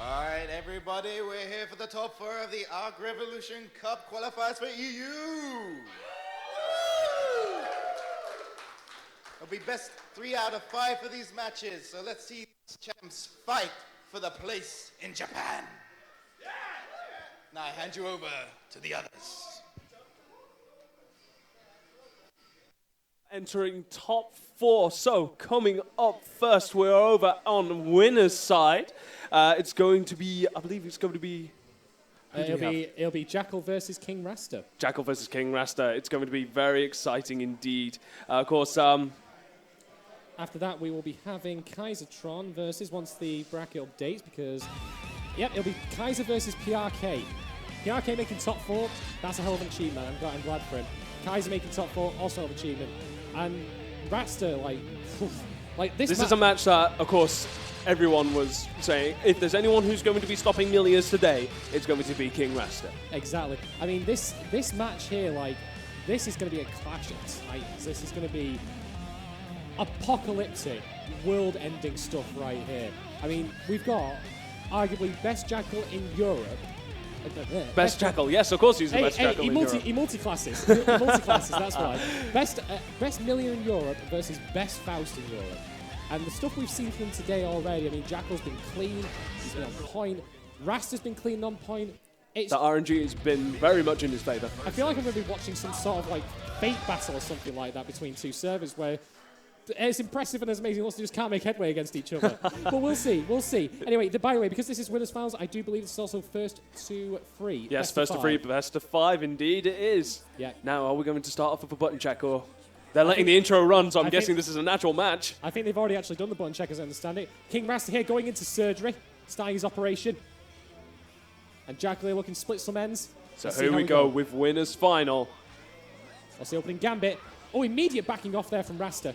All right, everybody, we're here for the top 4 of the Arc Revolution Cup qualifiers for EU. It'll be best 3 out of 5 for these matches, so let's see these champs fight for the place in Japan. Now I hand you over to the others. Entering top 4. So coming up first, we're over on winner's side. It's going to be, I believe it's going to be. It'll be Jackal versus King Rasta. Jackal versus King Rasta. It's going to be very exciting indeed. Of course. After that, we will be having Kyzertron versus once the bracket updates because, yep, it'll be Kyzer versus PRK. PRK making top 4. That's a hell of an achievement. I'm glad for him. Kyzer making top 4, also an achievement. And Rasta, like this is a match that, of course, everyone was saying, if there's anyone who's going to be stopping Millia's today, it's going to be King Rasta. Exactly. I mean, this match here, like, this is going to be a clash of titans. This is going to be apocalyptic, world-ending stuff right here. I mean, we've got arguably best Jackal in Europe. Best Jackal, yes, of course he's the best Jackal in Europe. He multi-classes, that's why. Best Millia in Europe versus best Faust in Europe. And the stuff we've seen from him today already, I mean, Jackal's been clean, he's been on point, Rasta's been clean and on point. The RNG has been very much in his favour. I feel like I'm going to be watching some sort of like fate battle or something like that between two servers where as impressive and as amazing, also just can't make headway against each other. But we'll see. Anyway, by the way, because this is winners finals, I do believe it's also first to 3. Yes, first to 3, best of 5, indeed it is. Yeah. Now, are we going to start off with a button check, or they're letting the intro run? So I'm guessing this is a natural match. I think they've already actually done the button check, as I understand it. King Rasta here going into surgery, starting his operation, and Jackal looking to split some ends. So here we go with winners final. That's the opening gambit. Oh, immediate backing off there from Rasta.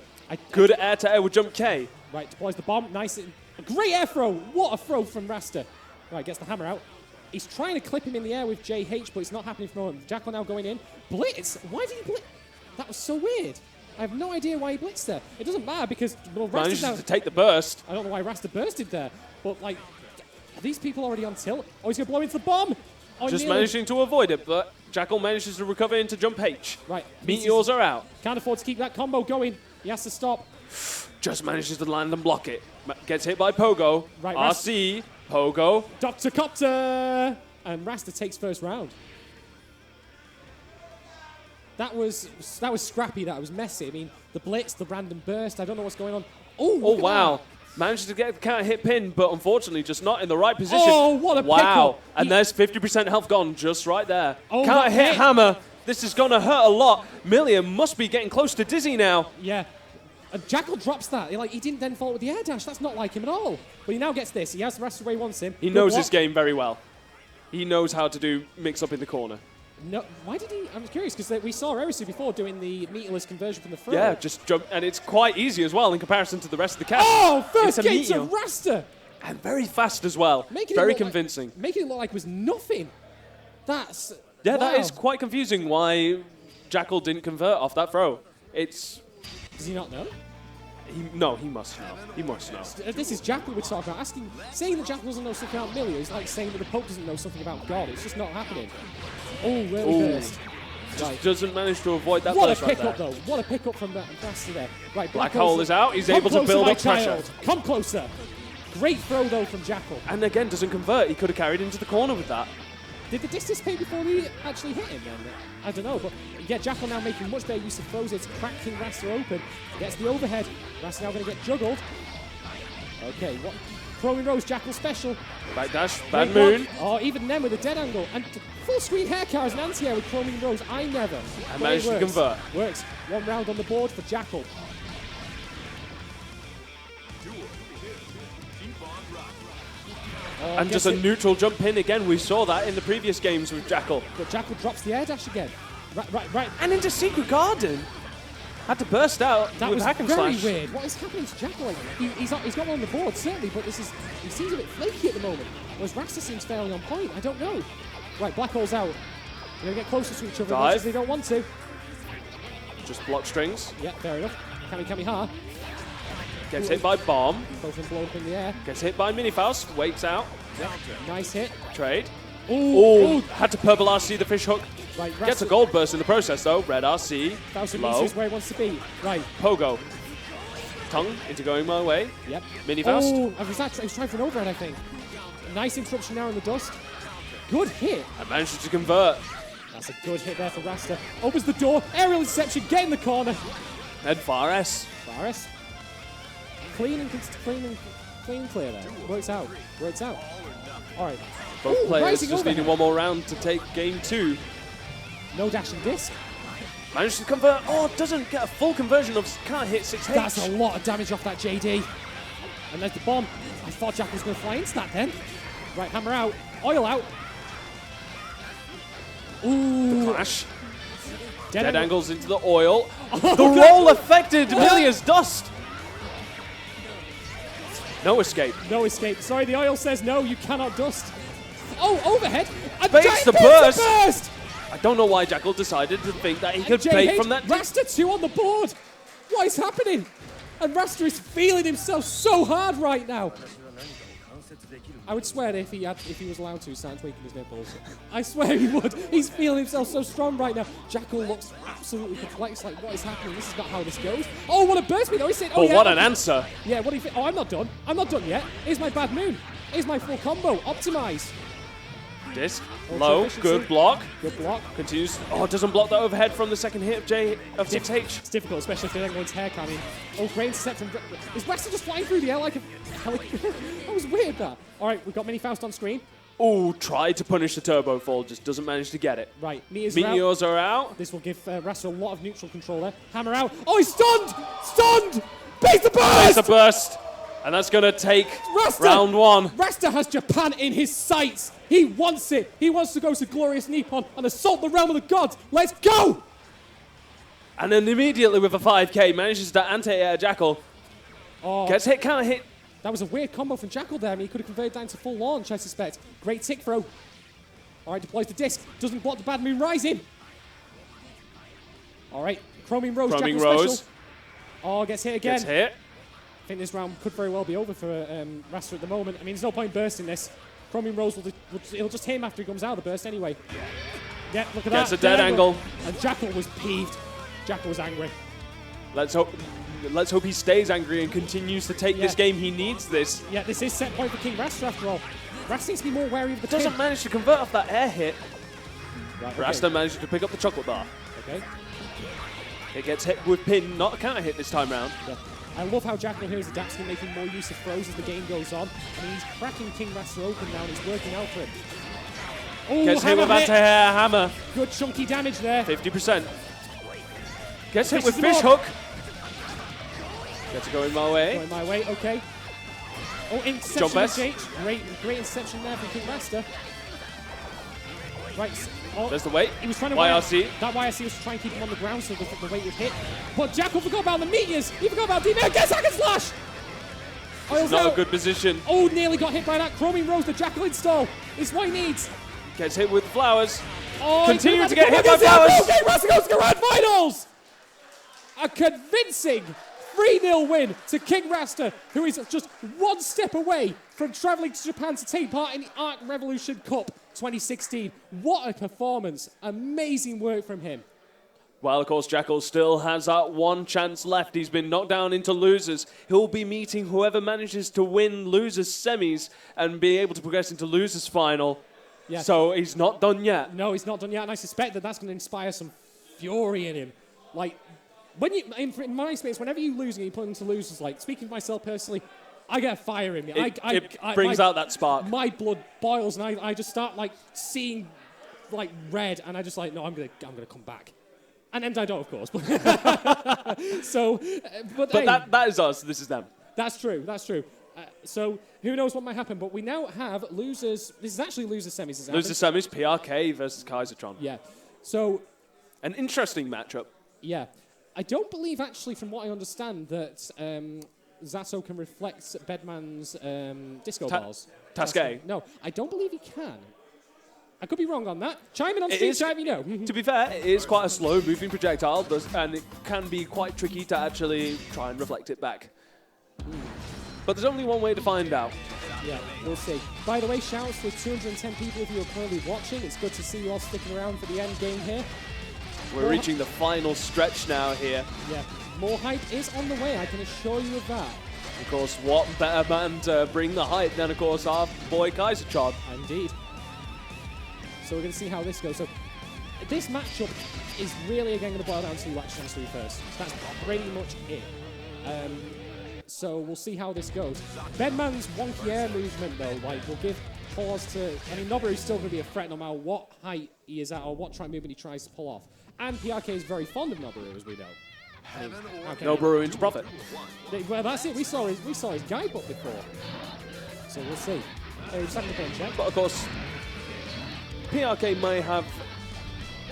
Good air-to-air with jump K. Right, deploys the bomb. Nice. A great air throw. What a throw from Rasta. Right, gets the hammer out. He's trying to clip him in the air with JH, but it's not happening for a moment. Jackal now going in. Blitz. Why did he blitz? That was so weird. I have no idea why he blitzed there. It doesn't matter because Rasta's now to take the burst. I don't know why Rasta bursted there, but like, are these people already on tilt? Oh, he's going to blow into the bomb. Oh, just managing to avoid it, but Jackal manages to recover into jump H. Right. Meteors are out. Can't afford to keep that combo going. He has to stop. Just manages to land and block it. Gets hit by Pogo. Right, RC, Pogo. Dr. Copter! And Rasta takes first round. That was scrappy, that was messy. I mean, the blitz, the random burst, I don't know what's going on. Oh, wow. Manages to get the counter hit pin, but unfortunately just not in the right position. Oh, what a wow. And there's 50% health gone just right there. Oh, counter hit hammer. This is going to hurt a lot. Millia must be getting close to dizzy now. Yeah. And Jackal drops that. He didn't then fall with the air dash. That's not like him at all. But he now gets this. He has the rest of the way he wants him. He knows his game very well. He knows how to do mix-up in the corner. No, why did he? I'm curious, because we saw Erisu before doing the meterless conversion from the front. Yeah, just jump. And it's quite easy as well in comparison to the rest of the cast. Oh, first game to Rasta! And very fast as well. Very convincing. Making it look like it was nothing. That's... Yeah, wow. That is quite confusing why Jackal didn't convert off that throw. Does he not know? No, he must know. He must know. This is Jackal we're talking about. Saying that Jackal doesn't know something about Millia is like saying that the Pope doesn't know something about God. It's just not happening. Oh, really burst. Just doesn't manage to avoid that burst. What a pickup, though. What a pickup from Rasta there. Right, Black Hole is out. He's able to build up pressure. Come closer. Great throw, though, from Jackal. And again, doesn't convert. He could have carried into the corner with that. Did the distance pay before he actually hit him then? I don't know, but yeah, Jackal now making much better use of throws. It's cracking Rasta open. Gets the overhead. Rasta now going to get juggled. Okay, what? Throwing Rose, Jackal special. Back dash, bad moon. Oh, even then with a dead angle. And full screen hair car as an anti-air with Chroming Rose. I never. And managed to convert. Works. 1 round on the board for Jackal. And just a neutral jump in again. We saw that in the previous games with Jackal. But Jackal drops the air dash again. Right. And into Secret Garden. Had to burst out that with was hack and very slash. Weird. What is happening to Jackal? Like, he's got one on the board, certainly, but he seems a bit flaky at the moment. Whereas Rasta seems fairly on point. I don't know. Right, Black Hole's out. They're going to get closer to each other as much as they don't want to. Just block strings. Yeah, fair enough. Kami Ha. Gets hit by bomb. Both of them blow up in the air. Gets hit by Mini Faust. Waits out. Nice hit. Trade. Ooh. Had to purple RC the fish hook. Right, Gets a gold burst in the process though. Red RC. Faust Low. is where he wants to be. Right. Pogo. Tongue into going my way. Yep. Mini Faust. Oh, he was trying for an overhead, I think. Nice interruption now in the dust. Good hit. And manages to convert. That's a good hit there for Rasta. Opens the door. Aerial inception. Get in the corner. And Far S. Faris. Clean and clear there. Works out. All right. Both players rising just overhead. needing one more round to take game 2. No dashing disc. Manages to convert. Oh, doesn't get a full conversion of can't hit 6H. That's a lot of damage off that JD. And there's the bomb. I thought Jackal was going to fly into that then. Right, hammer out. Oil out. Ooh. Clash. Dead Dead angle. angles into the oil. The roll affected Millia's dust. No escape. No escape. Sorry, the oil says no, you cannot dust. Oh, overhead. And Baits Jack the baits burst. I don't know why Jackal decided to think that he could bait from that. Rasta 2 on the board. What is happening? And Rasta is feeling himself so hard right now. I would swear that if he was allowed to, start tweaking his nipples. I swear he would. He's feeling himself so strong right now. Jackal looks absolutely perplexed, like, what is happening? This is not how this goes. Oh, what a burst me though. He's saying, oh, yeah. What an answer. Yeah, what do you think? Oh, I'm not done. I'm not done yet. Here's my bad moon. Here's my full combo. Optimize. Disc. Ultra Low. efficiency. Good block. Good block. Continues. Oh, doesn't block that overhead from the second hit of 6H. It's difficult, especially if they're going to hair coming. Oh, great intercept from... Is Rasta just flying through the air like a... That was weird, that. All right, we've got Mini Faust on screen. Oh, tried to punish the turbo fall, just doesn't manage to get it. Right, Meteors Meteors are out. This will give Rasta a lot of neutral control there. Hammer out. Oh, he's stunned! Stunned! Base the burst! There's a burst. And that's going to take Rasta! round 1. Rasta has Japan in his sights. He wants it. He wants to go to glorious Nippon and assault the realm of the gods. Let's go! And then immediately with a 5K, manages to anti-air Jackal. Oh, Gets hit, can't hit. that was a weird combo from Jackal there. I mean, he could have converted that into full launch, I suspect. Great tick throw. All right, deploys the disc. Doesn't block the bad moon rising. All right, Chromium Rose, Chromium Jackal Rose. special. Oh, gets hit again. Gets hit. I think this round could very well be over for Rasta at the moment. I mean, there's no point bursting this. Chromium Rose it'll just hit him after he comes out of the burst anyway. Yeah, look at that. Gets a dead angle. And Jackal was peeved. Jackal was angry. Let's hope he stays angry and continues to take this game. He needs this. Yeah, this is set point for King Rasta after all. Rasta needs to be more wary of the Doesn't pin. manage to convert off that air hit. Right, Rasta manages to pick up the chocolate bar. Okay. It gets hit with pin, not a counter hit this time round. Yeah. I love how Jackal here is adapting and making more use of throws as the game goes on. I mean, he's cracking King Rasta open now and he's working out for him. Oh, Gets hit hammer with anti-air hammer. Good chunky damage there. 50%. Gets hit with Fishes fish him up. hook. Gets it going my way. Going my way, okay. Oh, Jump interception S. exchange. Great interception there from King Rasta. Right. Oh, There's the weight. he was trying to YRC. That YRC was trying to keep him on the ground so the weight would hit. But Jackal forgot about the meteors. He forgot about D-Man. Gets Hack and Slash. Oil's Not out. a good position. Oh, nearly got hit by that. Chromium Rose, the Jackal install. Is what he needs. Gets hit with flowers. Oh, Continue to get hit by flowers. Okay, Rasta goes to Grand Finals. A convincing 3-0 win to King Rasta, who is just one step away from travelling to Japan to take part in the Arc Revolution Cup 2016. What a performance. Amazing work from him. Well, of course, Jackal still has that one chance left. He's been knocked down into losers. He'll be meeting whoever manages to win losers semis and be able to progress into losers final. Yeah. So he's not done yet. No, he's not done yet, and I suspect that that's going to inspire some fury in him. Like, when you, in my experience, whenever you lose and you put into losers, like, speaking for myself personally, I get fire in me. It brings out that spark. My blood boils, and I just start, like, seeing, like, red, and I just like, no, I'm gonna come back. And then I don't, of course. So, but hey, that is us. This is them. that's true. That's true. So who knows what might happen? But we now have losers. This is actually losers semis. Is Losers semis, PRK versus Kyzertron. Yeah. So An interesting matchup. yeah, I don't believe actually, from what I understand, that Zato can reflect Bedman's disco balls. Tasque. No, I don't believe he can. I could be wrong on that. Chime in on It Steve, is- chime me know. To be fair, it is quite a slow-moving projectile, and it can be quite tricky to actually try and reflect it back. But there's only one way to find out. Yeah, we'll see. By the way, shouts to 210 people if you're currently watching. It's good to see you all sticking around for the end game here. We're reaching the final stretch now here. Yeah, more hype is on the way, I can assure you of that. Of course, what better man to bring the hype than, of course, our boy Kyzertron. Indeed. So we're going to see how this goes. So this matchup is really, again, going to boil down to which chance to be first. That's pretty much it. So we'll see how this goes. Bedman's wonky air movement, though, like, will give pause to... I mean, Noburu's still going to be a threat no matter what height he is at or what movement he tries to pull off. And PRK is very fond of Noboru, as we know. I mean, Noboru into profit. Well, that's it. We saw his guidebook before. So we'll see. He's having a point check. But, of course, PRK may have...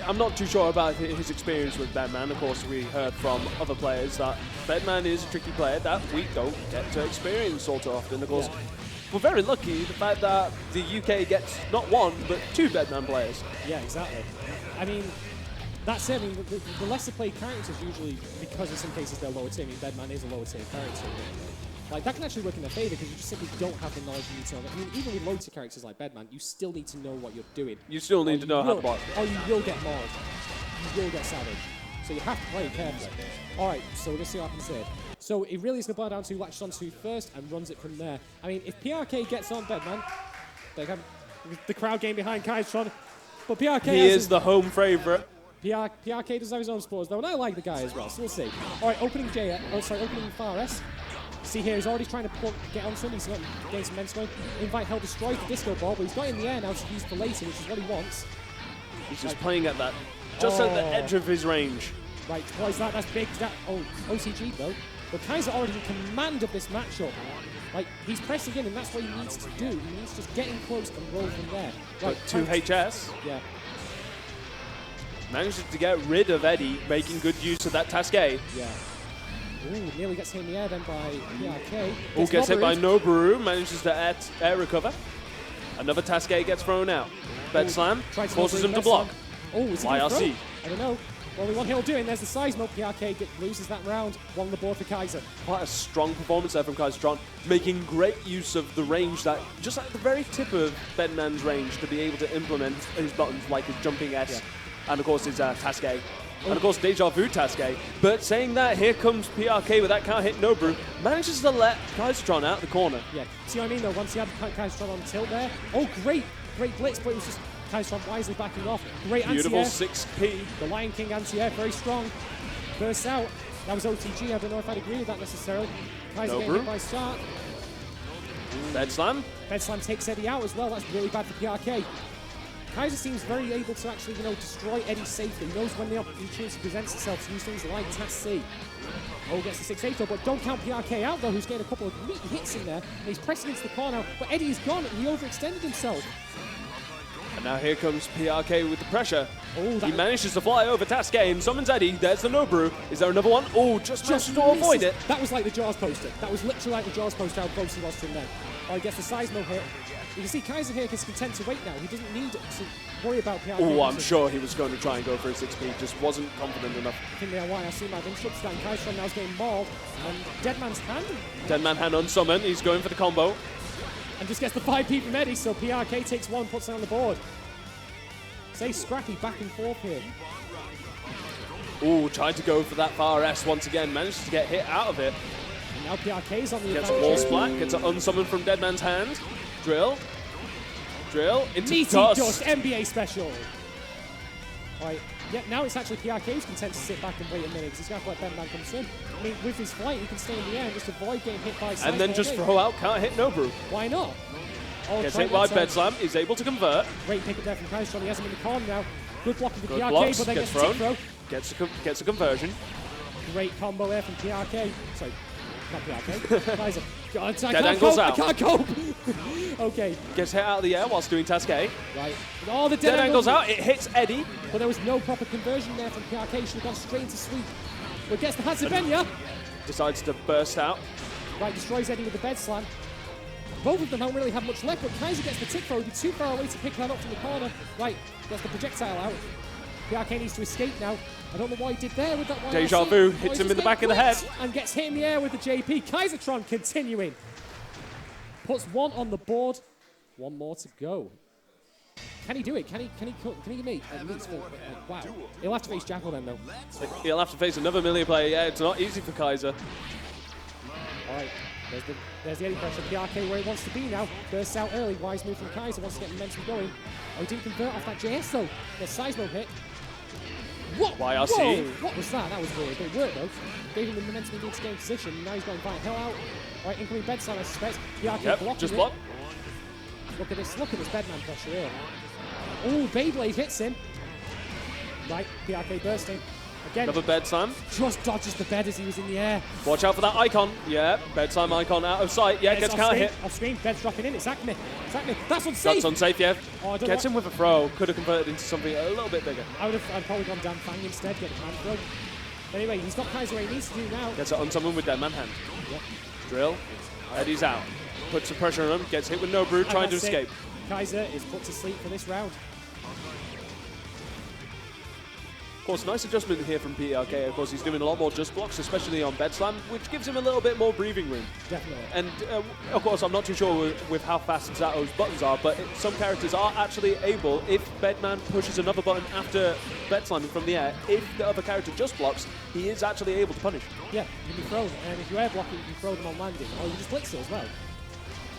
I'm not too sure about his experience with Bedman. Of course, we heard from other players that Bedman is a tricky player that we don't get to experience all too often. Of course, we're very lucky the fact that the UK gets not one, but 2 Bedman players. Yeah, exactly. I mean, that's it. I mean, the lesser played characters usually, because in some cases they're lower tier, I mean, Bedman is a lower tier character. Like, that can actually work in their favour because you just simply don't have the knowledge you need to know. I mean, even with low tier characters like Bedman, you still need to know what you're doing. You still need to know how to block. Or you will get mauled. You will get savage. So you have to play carefully. Alright, so we're going to see what happens here. So it really is going to boil down to latches onto first and runs it from there. I mean, if PRK gets on Bedman, they have the crowd game behind Kyzertron, but PRK he is the home favourite. PRK does have his own sports though, and I like the guy as well, so we'll see. Alright, opening Faust. See here, he's already trying to get onto him. He's getting some men's going. Invite Hell destroys the disco ball, but he's got in the air now to use for later, which is what he wants. He's just playing at that, just at the edge of his range. Right, deploys that. That's big. OCG though. But Kyzer already in command of this matchup. Like, he's pressing in, and that's what he needs to do. He needs to just get in close and roll from there. Right, 2 HS. Yeah. Manages to get rid of Eddie, making good use of that task A. Yeah. Ooh, nearly gets hit in the air then by PRK. Gets hit by Noboru, manages to air recover. Another task A gets thrown out. Bed slam, forces him to block. Oh, is he going to IRC. throw? I don't know. Only one he'll do, and there's the seismo. PRK loses that round, one on the board for Kyzer. Quite a strong performance there from Kyzertron, making great use of the range that, just at the very tip of Bedman's range, to be able to implement his buttons like his jumping S, and of course his task A. And of course, Deja Vu task A. But saying that, here comes PRK with that can't hit Noboru. Manages to let Kyzertron out the corner. Yeah, see what I mean though? Once he had Kyzertron on tilt there. Oh, great blitz, but it was just Kyzertron wisely backing off. Great anti-air. Beautiful 6P. The Lion King anti-air, very strong. Bursts out. That was OTG. I don't know if I'd agree with that necessarily. Kyzer getting hit by start. Bed slam. Bed slam takes Eddie out as well. That's really bad for PRK. Kyzer seems very able to actually, destroy Eddie safely. He knows when the opportunity presents itself to use things like Task C. Oh, gets the 6-8, but don't count PRK out, though, who's getting a couple of neat hits in there. And he's pressing into the corner, but Eddie's gone, and he overextended himself. And now here comes PRK with the pressure. Oh, he manages to fly over Task A and summons Eddie. There's the Noboru. Is there another one? Oh, just to avoid it. That was like the Jaws poster. That was literally like the Jaws poster, how close he was to him then. Oh, he gets the seismo hit. You can see Kyzer here is content to wait now. He doesn't need to worry about PRK. Oh, I'm sure he was going to try and go for a 6P, just wasn't confident enough. I think they are why I see my interrupts that, and Kyzer now is getting mauled. And Deadman's hand. Deadman hand on summon. He's going for the combo. And just gets the 5P from Eddie, so PRK takes one, puts it on the board. Say scrappy back and forth here. Oh, tried to go for that far S once again. Manages to get hit out of it. And now PRK's on the Gets a wall splat. Gets an unsummon from Deadman's hand. Drill into Meaty dust. NBA special. Right, yeah, now it's actually PRK who's content to sit back and wait a minute because he's going to let Bedman come soon. I mean, with his flight, he can stay in the air and just avoid getting hit by and then just throw out, can't hit Noboru. Why not? Oh, gets hit by Bed Slam, is able to convert. Great pick up there from Kyzertron, he has him in the corner now. Good block of the PRK, blocks, but then gets gets thrown. Gets a conversion. Great combo there from PRK. Sorry, not PRK. Dead angles out. I can't cope. Okay. Gets hit out of the air whilst doing task A. Right. Oh, the dead angles out. It hits Eddie. But there was no proper conversion there from PRK. Should have gone straight into sweep. But gets the Hazabenya. Decides to burst out. Right, destroys Eddie with the bed slam. Both of them don't really have much left, but Kyzer gets the tip throw. He'd be too far away to pick that up from the corner. Right, gets the projectile out. PRK needs to escape now. I don't know what he did there with that. Deja Vu hits him in the back of the head. And gets hit in the air with the JP. Kyzertron continuing. Puts one on the board. One more to go. Can he do it? Can he make at least four? Wow. He'll have to face Jackal then, though. He'll have to face another Millia player. Yeah, it's not easy for Kyzer. All right. There's the Eddie pressure. PRK where he wants to be now. Bursts out early. Wise move from Kyzer. Wants to get momentum going. Oh, he didn't convert off that JS, though. The seismo hit. What? YRC. Whoa. What was that? That was weird. But it worked, though. Gave him the momentum he needs to get in position. Now he's going to fight hell out. All right, incoming Bedman, I suspect. PRK blocking just it. block. Look at this Bedman pressure here. Oh, Beyblade hits him. Right, PRK bursting. Again, Another bed slam. just dodges the bed as he was in the air. Watch out for that icon. Yeah, bed slam icon out of sight. Yeah, gets counter hit. Off screen, bed's dropping in. It's Acme. That's unsafe. That's unsafe, yeah. Oh, Gets him with a throw. Could have converted into something a little bit bigger. I'd probably gone down Fang instead, get the command throw. Anyway, he's got Kyzer where he needs to do now. Gets it on someone with their man hand. Yep. Drill. Eddie's out. Puts some pressure on him. Gets hit with no brew, trying to escape. Kyzer is put to sleep for this round. Of course, nice adjustment here from PRK. Of course, he's doing a lot more just blocks, especially on bed slam, which gives him a little bit more breathing room. Definitely. And of course, I'm not too sure with how fast Zato's buttons are, but some characters are actually able, if Bedman pushes another button after bed slamming from the air, if the other character just blocks, he is actually able to punish. Yeah, you can be thrown, and if you air block it, you can throw them on landing, or you just blitz it as well.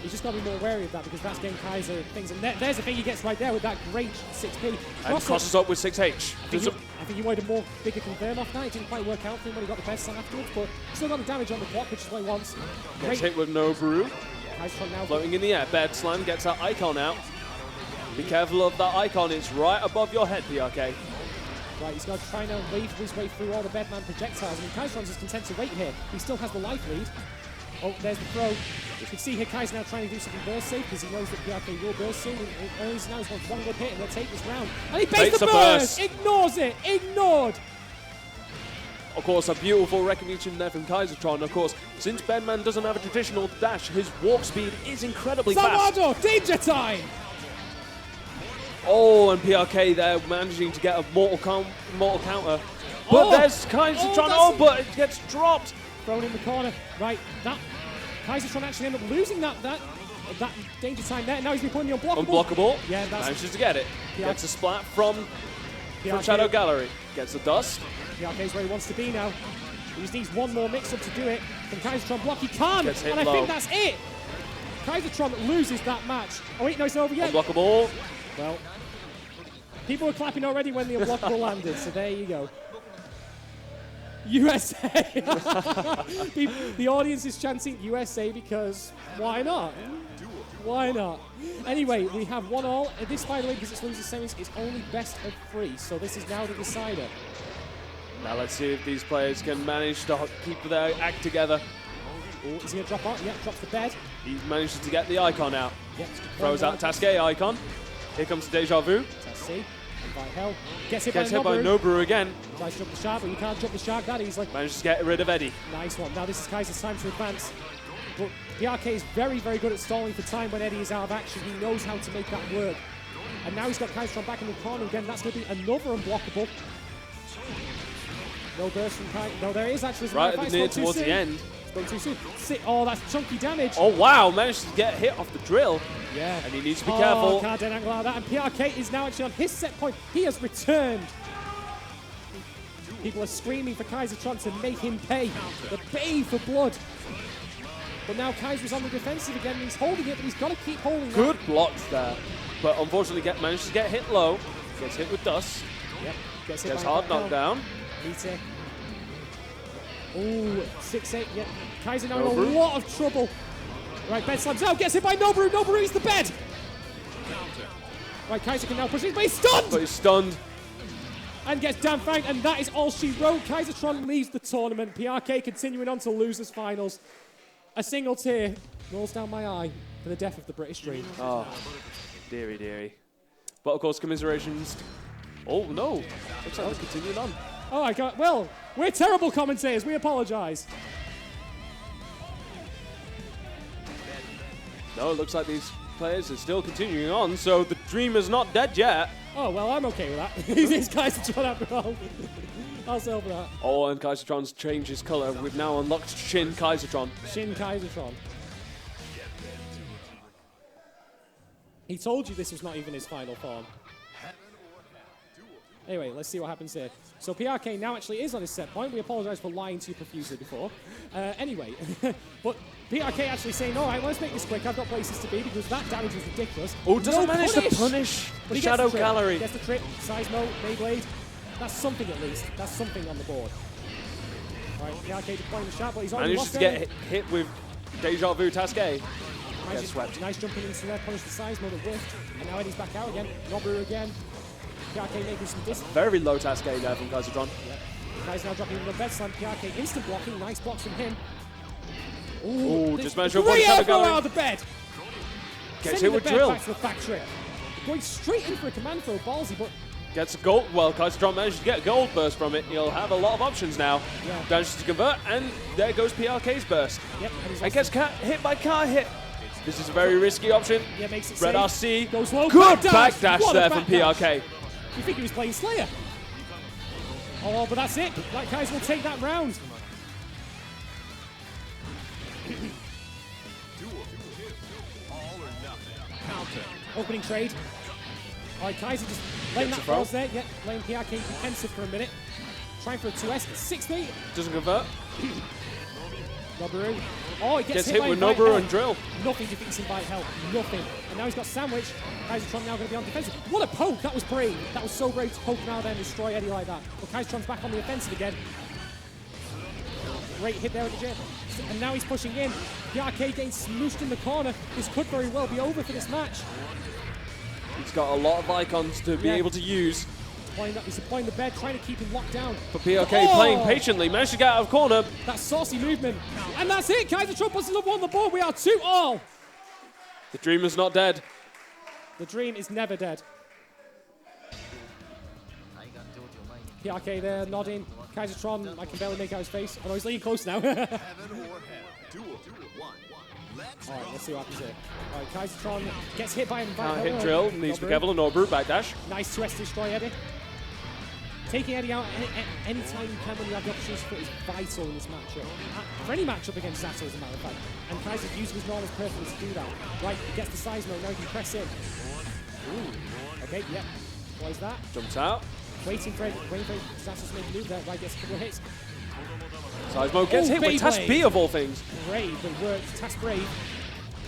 He's just got to be more wary of that because that's getting Kyzer things. And there's the thing he gets right there with that great 6P. And crosses up with 6H. I think he wanted a more bigger confirm off that. It didn't quite work out for him when he got the best slam afterwards, but still got the damage on the block, which is what he wants. Gets hit with no brew. Kyzertron now Floating in the air. Bed slam gets that icon out. Be careful of that icon. It's right above your head, PRK. Right, he's got to try now wave his way through all the Bedman projectiles. I mean, Kyzertron's just content to wait here. He still has the life lead. Oh, there's the throw. You can see here Kyzer now trying to do something burst safe because he knows that PRK will burst soon. And now he wants one good hit and they'll take this round. And he baits the burst! Ignores it! Ignored! Of course, a beautiful recognition there from Kyzertron. Of course, since Bedman doesn't have a traditional dash, his warp speed is incredibly fast. Salvador, danger time! Oh, and PRK there managing to get a mortal counter. But there's Kyzertron. But it gets dropped. Thrown in the corner. Right, that Kyzertron actually ended up losing that danger time there. Now he's been putting the unblockable. Unblockable. Yeah, that's manages to get it. Gets a splat from Shadow Gallery. Gets the dust. PRK's where he wants to be now. He just needs one more mix-up to do it. Can Kyzertron block? He can! Gets hit and I low. think that's it! Kyzertron loses that match. Oh wait, no, it's not over yet. Unblockable. Well, people were clapping already when the unblockable landed, so there you go. USA! The audience is chanting USA because why not? Why not? Anyway, we have 1-1. This final because it's losers semis is only best of 3, so this is now the decider. Now let's see if these players can manage to keep their act together. Ooh, is he going to drop out? Yeah, drops the bed. He manages to get the icon out. Yep, throws out Taske icon. Here comes Deja Vu. Taske. By hell. Gets hit by Nobru again. Tries to jump the shark, but you can't jump the shark that easily. Manages to get rid of Eddie. Nice one. Now this is Kyzer's time to advance. But PRK is very, very good at stalling for time when Eddie is out of action. He knows how to make that work. And now he's got Kyzertron back in the corner again. That's going to be another unblockable. No burst from Kai. No, there is actually. Right at the near towards the end. Spoke too soon. Oh, that's chunky damage. Oh, wow. Managed to get hit off the drill. Yeah. And he needs to be careful. Can't dead angle out of that. And PRK is now actually on his set point. He has returned. People are screaming for Kyzertron to make him pay. The bay for blood. But now Kyzer's on the defensive again. He's holding it, but he's got to keep holding it. Good blocks there. But unfortunately managed to get hit low. Gets hit with dust. Yep. Gets hard knockdown. Meter. Ooh, 6-8. Yeah. Kyzer now in a lot of trouble. Right, bed slams out. Gets hit by Nobru. Nobru eats the bed. Right, Kyzer can now push it, but he's stunned. But he's stunned. And gets damn fanged, and that is all she wrote. Kyzertron leaves the tournament. PRK continuing on to losers finals. A single tear rolls down my eye for the death of the British dream. Oh, dearie, dearie. But of course, commiserations. Oh no, looks like they're continuing on. Oh my God! Well, we're terrible commentators. We apologise. No, it looks like these players are still continuing on, so the dream is not dead yet. Oh, well, I'm okay with that. He's Kyzertron after all. I'll sell for that. Oh, and Kyzertron's changed his colour. We've now unlocked Shin Kyzertron. Shin Kyzertron. He told you this was not even his final form. Anyway, let's see what happens here. So PRK now actually is on his set point. We apologize for lying to you profusely before. Anyway, but PRK actually saying, all right, let's make this quick. I've got places to be because that damage is ridiculous. Oh, doesn't manage to punish the Shadow Gallery. Gets the trip, Seismo, Beyblade. That's something at least. That's something on the board. All right, PRK deploying the shot, but he's already manages lost to get hit with Deja Vu Tasque. Gets swept. Nice jumping into there, punish the Seismo, the whiff. And now Eddie's back out again. Nobu again. PRK making some distance. Very low Tasque there from Kyzertron. Yep. Guy's now dropping in the bed slam. PRK instant blocking. Nice blocks from him. Ooh, just managed to avoid Shadow Gallery. Out of the bed. Gets hit with drill. Back to the factory. Going straight in for a command throw, ballsy, but gets a gold. Well, Kyzertron managed to get a gold burst from it. He'll have a lot of options now. Yeah. Manages to convert, and there goes PRK's burst. Yep. And gets hit by car hit. This is a very risky option. Yeah, makes it Red safe. RC. Goes low. Good backdash there from PRK. You think he was playing Slayer? Oh, but that's it. Black Guys will take that round. Opening trade. All right, Kyzer just laying that balls there. Yeah, laying PRK defensive for a minute. Trying for a 2S. 6-8. Doesn't convert. Noboru. Oh, he gets hit with Noboru and drill. Nothing defeats him by help. Nothing. And now he's got sandwich. Kyzertron now going to be on defensive. What a poke. That was brave. That was so brave to poke him out there and destroy Eddie like that. But Kyzertron's back on the offensive again. Great hit there at the gym. And now he's pushing in. PRK getting smooshed in the corner. This could very well be over for this match. He's got a lot of icons to be able to use. He's deploying the bed, trying to keep him locked down. But PRK playing patiently, managed to get out of corner. That saucy movement. And that's it. Kyzertron puts another one on the board. We are 2-all. The dream is not dead. The dream is never dead. PRK there, nodding. Kyzertron, I can barely make out his face. Oh no, he's leaning close now. Alright, let's see what happens here. Alright, Kyzertron gets hit by him. Hit drill, needs to be careful, Noboru, backdash. Nice 2S destroy Eddie. Taking Eddie out any time you can when you have the opportunity for it is vital in this matchup. For any matchup against Zato, as a matter of fact. And Kyzer using his normal perfectly to do that. Right, he gets the size mode, now he can press in. Ooh. Okay, yep. What is that? Jumps out. Waiting for Zato to make a move there. Right, gets a couple of hits. Seismo gets hit with Task B of all things. Brave, but worked. Task Brave.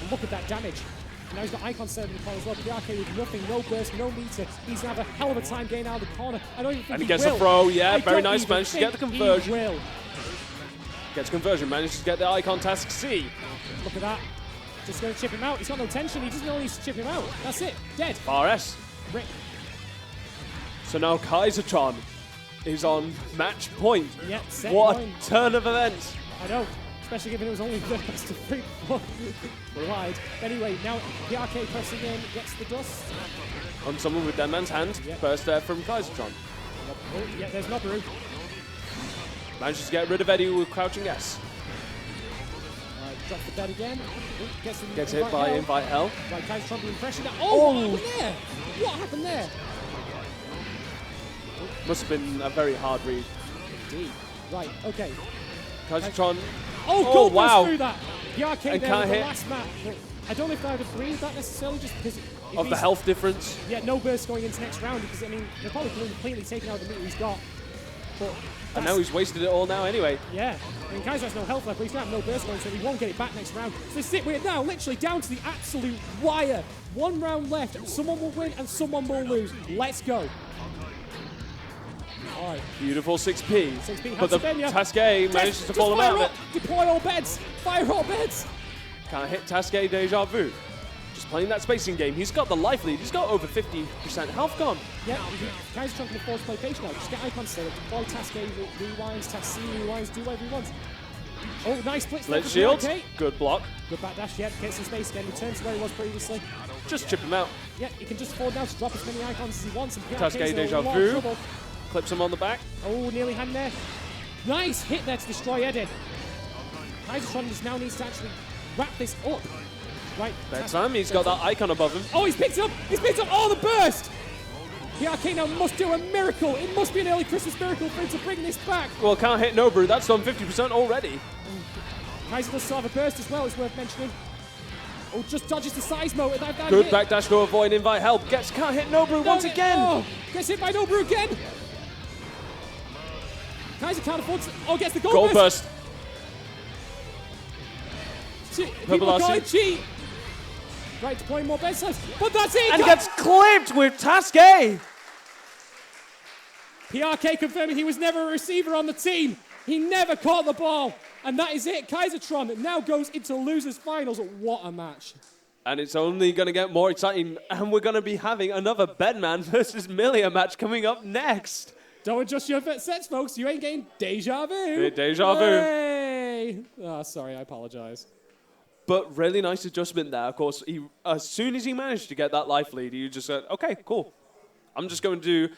And look at that damage. And now he's got Icon serving the corner as well. PRK with nothing, no burst, no meter. He's going to have a hell of a time getting out of the corner. I don't even think and he gets a throw, yeah, very nice. Manages to get the conversion. He will. Gets conversion, manages to get the Icon Task C. Look at that. Just going to chip him out. He's got no tension. He doesn't need to chip him out. That's it. Dead. RS. Rip. So now Kyzertron is on match point. Yep, set what point. A turn of events. I know, especially given it was only the best of 3 before. We're wide. Anyway, now PRK pressing in, gets the dust. On someone with Bedman's hand. Yep. First there from Kyzertron. Oh, yeah, there's Noboru. Manages to get rid of Eddie with crouching S. Right, drops the bed again. Ooh, gets hit by Invite Hell. Right, Kyzertron being pressured. Oh, what happened there? What happened there? Must have been a very hard read. Indeed. Right, okay. Kyzertron. Oh, wow. Through that. PRK and there with the last match. I don't know if I would agree with that necessarily, just because of the health difference. Yeah, no burst going into next round, because I mean they're probably completely taking out the meter he's got. But and now he's wasted it all now anyway. Yeah. I mean Kyzer has no health left, but he's gonna have no burst going, so he won't get it back next round. So this is it, we're now literally down to the absolute wire. 1 round left, and someone will win and someone will lose. Let's go. Right. Beautiful 6P. 6P, but the Task A manages to pull him out of it. Deploy all beds. Fire all beds. Can't hit Task A Deja Vu. Just playing that spacing game. He's got the life lead. He's got over 50% health gone. Yeah, Kyzertron can afford to play patient now. Just get icons set up. Deploy Task A, rewinds, Task C, rewinds, do whatever he wants. Oh, nice split. Let's shield. Good block. Good backdash, yeah. Gets some space again. Returns to where he was previously. Just chip him out. Yeah, he can just afford now to drop as many icons as he wants. And Task A Deja Vu. Clips him on the back. Oh, nearly hand there. Nice hit there to destroy Eddie. Kyzertron just now needs to actually wrap this up. Right. Bedman, he's got that icon above him. Oh, he's picked up. He's picked up. Oh, the burst. PRK now must do a miracle. It must be an early Christmas miracle for him to bring this back. Well, can't hit Noboru. That's done 50% already. Kyzer does still have a burst as well, it's worth mentioning. Oh, just dodges the Seismo. Good backdash to avoid invite help. Can't hit Nobu once again. Oh, gets hit by Nobu again. Kyzer can't afford to... Oh, gets the gold burst. People are going cheat. Right, deploying more bed slides. But that's it. And gets clipped with Taske. PRK confirming he was never a receiver on the team. He never caught the ball. And that is it. Kyzertron now goes into losers finals. What a match. And it's only going to get more exciting. And we're going to be having another Bedman versus Millia match coming up next. Don't adjust your sets, folks. You ain't getting deja vu. Deja vu. Hey. Oh, sorry, I apologize. But really nice adjustment there. Of course, as soon as he managed to get that life lead, he just said, okay, cool. I'm just going to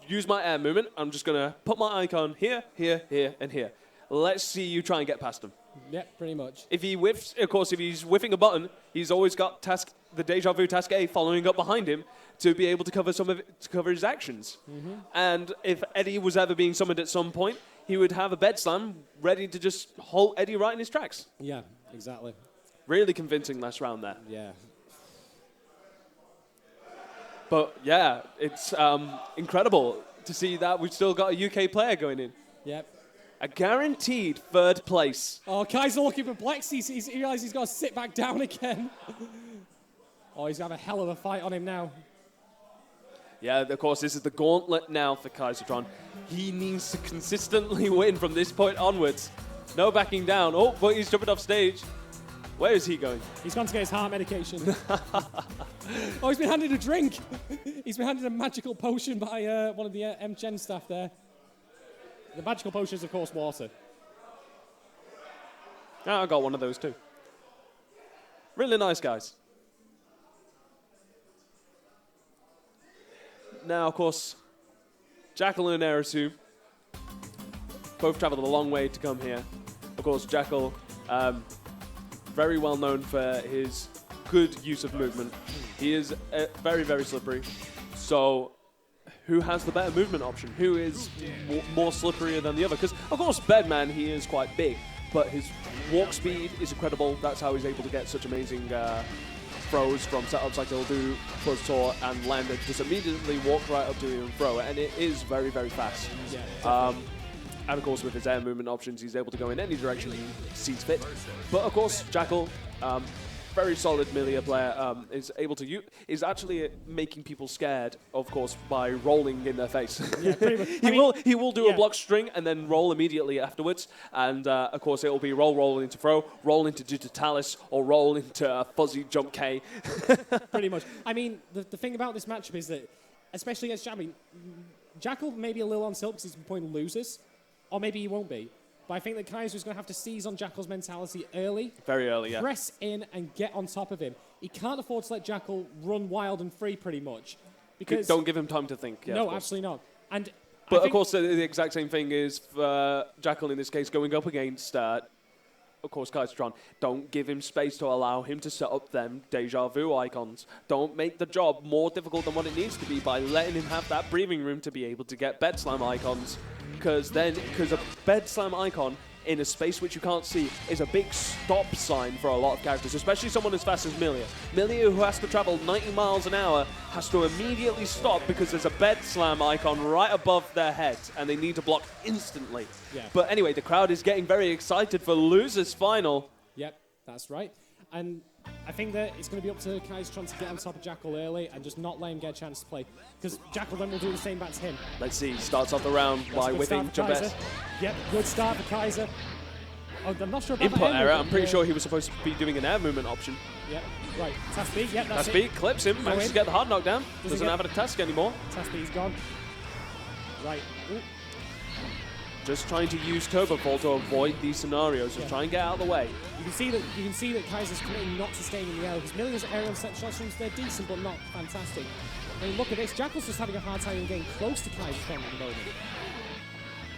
use my air movement. I'm just going to put my icon here, here, here, and here. Let's see you try and get past him. Yep, pretty much. If he whiffs, of course, if he's whiffing a button, he's always got the deja vu task A following up behind him to be able to cover cover his actions. Mm-hmm. And if Eddie was ever being summoned at some point, he would have a bed slam ready to just hold Eddie right in his tracks. Yeah, exactly. Really convincing last round there. Yeah. But yeah, it's incredible to see that we've still got a UK player going in. Yep. A guaranteed third place. Oh, Kyzer looking perplexed. He realizes he's got to sit back down again. Oh, he's got a hell of a fight on him now. Yeah, of course, this is the gauntlet now for Kyzertron. He needs to consistently win from this point onwards. No backing down. Oh, but he's jumping off stage. Where is he going? He's gone to get his heart medication. Oh, he's been handed a drink. He's been handed a magical potion by one of the M-Gen staff there. The magical potion is, of course, water. I got one of those too. Really nice guys. Now, of course, Jackal and Erisu both traveled a long way to come here. Of course, Jackal, very well known for his good use of movement. He is very, very slippery. So, who has the better movement option? Who is more slipperier than the other? Because, of course, Bedman, he is quite big, but his walk speed is incredible. That's how he's able to get such amazing throws from setups like he'll do Fuzz Tour and land it. Just immediately walk right up to him and throw it, and it is very, very fast. Yeah, and of course, with his air movement options, he's able to go in any direction he sees fit. But of course, Jackal, very solid Millia player, is able to is actually making people scared, of course, by rolling in their face. Yeah, pretty much. He will do a block string and then roll immediately afterwards. And of course, it will be roll into throw, roll into Digitalis, or roll into fuzzy jump K. Pretty much. I mean, the thing about this matchup is that, especially against Jackal may be a little on tilt because he's been playing losers. Or maybe he won't be. But I think that Kyzer is going to have to seize on Jackal's mentality early. Very early, yeah. Press in and get on top of him. He can't afford to let Jackal run wild and free pretty much. Because don't give him time to think. Yeah, no, absolutely not. But of course, the exact same thing is for Jackal in this case going up against, of course, Kyzertron. Don't give him space to allow him to set up them deja vu icons. Don't make the job more difficult than what it needs to be by letting him have that breathing room to be able to get bed slam icons. Because a bed slam icon in a space which you can't see is a big stop sign for a lot of characters, especially someone as fast as Millia. Millia, who has to travel 90 miles an hour, has to immediately stop because there's a bed slam icon right above their head, and they need to block instantly. Yeah. But anyway, the crowd is getting very excited for Losers Final. Yep, that's right. And I think that it's going to be up to Kyzertron to get on top of Jackal early and just not let him get a chance to play. Because Jackal then will do the same back to him. Let's see, starts off the round by whipping jump S. Yep, good start for Kyzer. Oh, I'm not sure about input error. I'm pretty sure he was supposed to be doing an air movement option. Yep, right. Task B, yep, that's Task B clips him, manages to get the hard knockdown. Doesn't have a task anymore. Task B's gone. Right. Ooh. Just trying to use Turbo Fall to avoid these scenarios and try and get out of the way. You can see that Kyzer's committing not to staying in the air because Millia's aerial set shots, they're decent but not fantastic. I mean, look at this. Jackal's just having a hard time getting close to Kyzertron at the moment.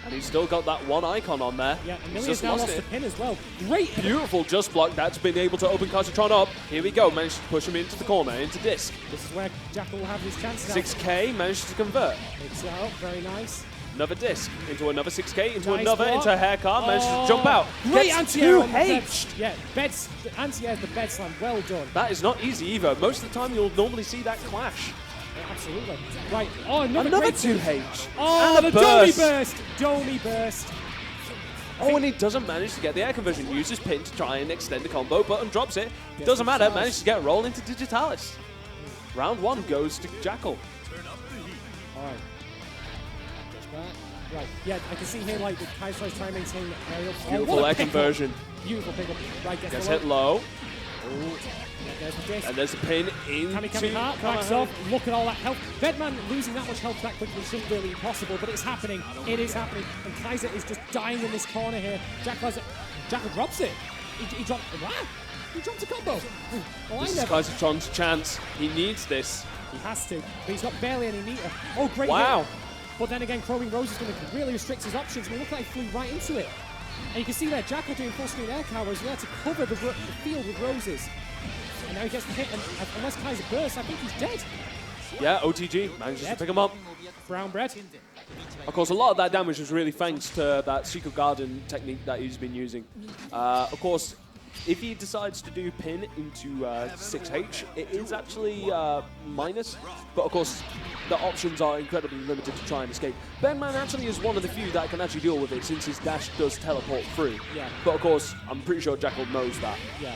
And he's still got that one icon on there. Yeah, and Millia's now lost the pin as well. Great! Beautiful just block. That's been able to open Kyzertron up. Here we go. Managed to push him into the corner, into disc. This is where Jackal will have his chance now. 6K managed to convert. It's out. Very nice. Another disc, into another 6K, into Nice another, block. into a haircut, manages to jump out. Great Gets anti-air on the 2H. bed. Yeah, anti-air the bed slam. Well done. That is not easy either. Most of the time you'll normally see that clash. Yeah, absolutely. Right. Oh, another great 2H. Oh, and the a burst. Domi burst. Domi burst. Oh, and he doesn't manage to get the air conversion. Uses pin to try and extend the combo. Button drops it. Doesn't matter. Manages to get a roll into Digitalis. Round 1 goes to Jackal. All right. Right, yeah, I can see here like the Kyzertron's trying to maintain the aerial. Beautiful air conversion. Beautiful pickup. Right, Gets hit low. Oh, there's the disc. And there's a pin into Kamikaze, backs off. Look at all that health. Bedman losing that much health that quickly shouldn't really be possible, but it's happening. It is happening. And Kyzer is just dying in this corner here. Jackal drops it. He dropped. Wow! He dropped a combo. Well, This is Kyzertron's chance. He needs this. He has to, but he's got barely any meter. Oh, great Wow. hit. But then again, Chroming Rose is going to really restrict his options. I mean, look like he flew right into it. And you can see there, Jackal doing full screen air cover as well to cover the field with roses. And now he gets the hit, and unless Kyzer bursts, I think he's dead. Yeah, OTG manages to pick him up. Brown bread. Of course, a lot of that damage was really thanks to that Secret Garden technique that he's been using. Of course, if he decides to do pin into 6H, it is actually minus, but of course, the options are incredibly limited to try and escape. Bedman actually is one of the few that can actually deal with it since his dash does teleport through. Yeah. But of course, I'm pretty sure Jackal knows that. Yeah.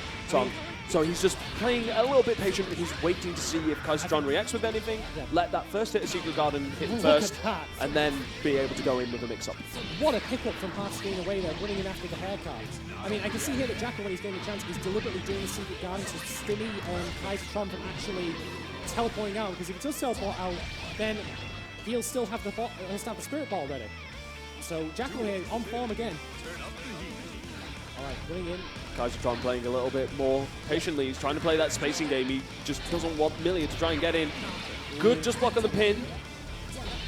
So he's just playing a little bit patient. He's waiting to see if Kyzertron reacts with anything, let that first hit of Secret Garden hit first, and then be able to go in with a mix-up. What a pickup from half screen away there, running in after the haircut. I mean, I can see here that Jackal, when he's getting a chance, he's deliberately doing the Secret Garden to stimmy Kyzertron from actually teleporting out, because if he does teleport out, then he'll still have the Spirit Ball ready. So Jackal here on form again. All right, running in. Kyzertron playing a little bit more patiently. He's trying to play that spacing game. He just doesn't want Millia to try and get in. Good, just block on the pin.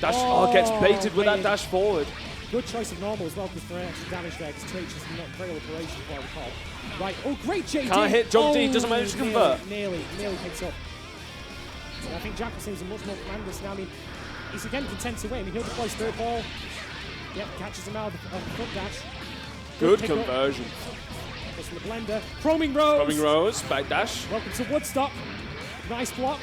Dash, gets baited with that dash forward. Good choice of normal as well, because for extra damage there, because 2H is not great operation for the call. Right, oh, great JD! Can't hit jump D, doesn't manage to convert. Nearly picks up. And I think Jackal seems much more commandless now. I mean, he's again content to win. I mean, he'll deploy Spirit Ball. Yep, catches him out of the foot dash. Good conversion. From the blender. Chroming Rose. Chroming Rose, back dash. Welcome to Woodstock. Nice block.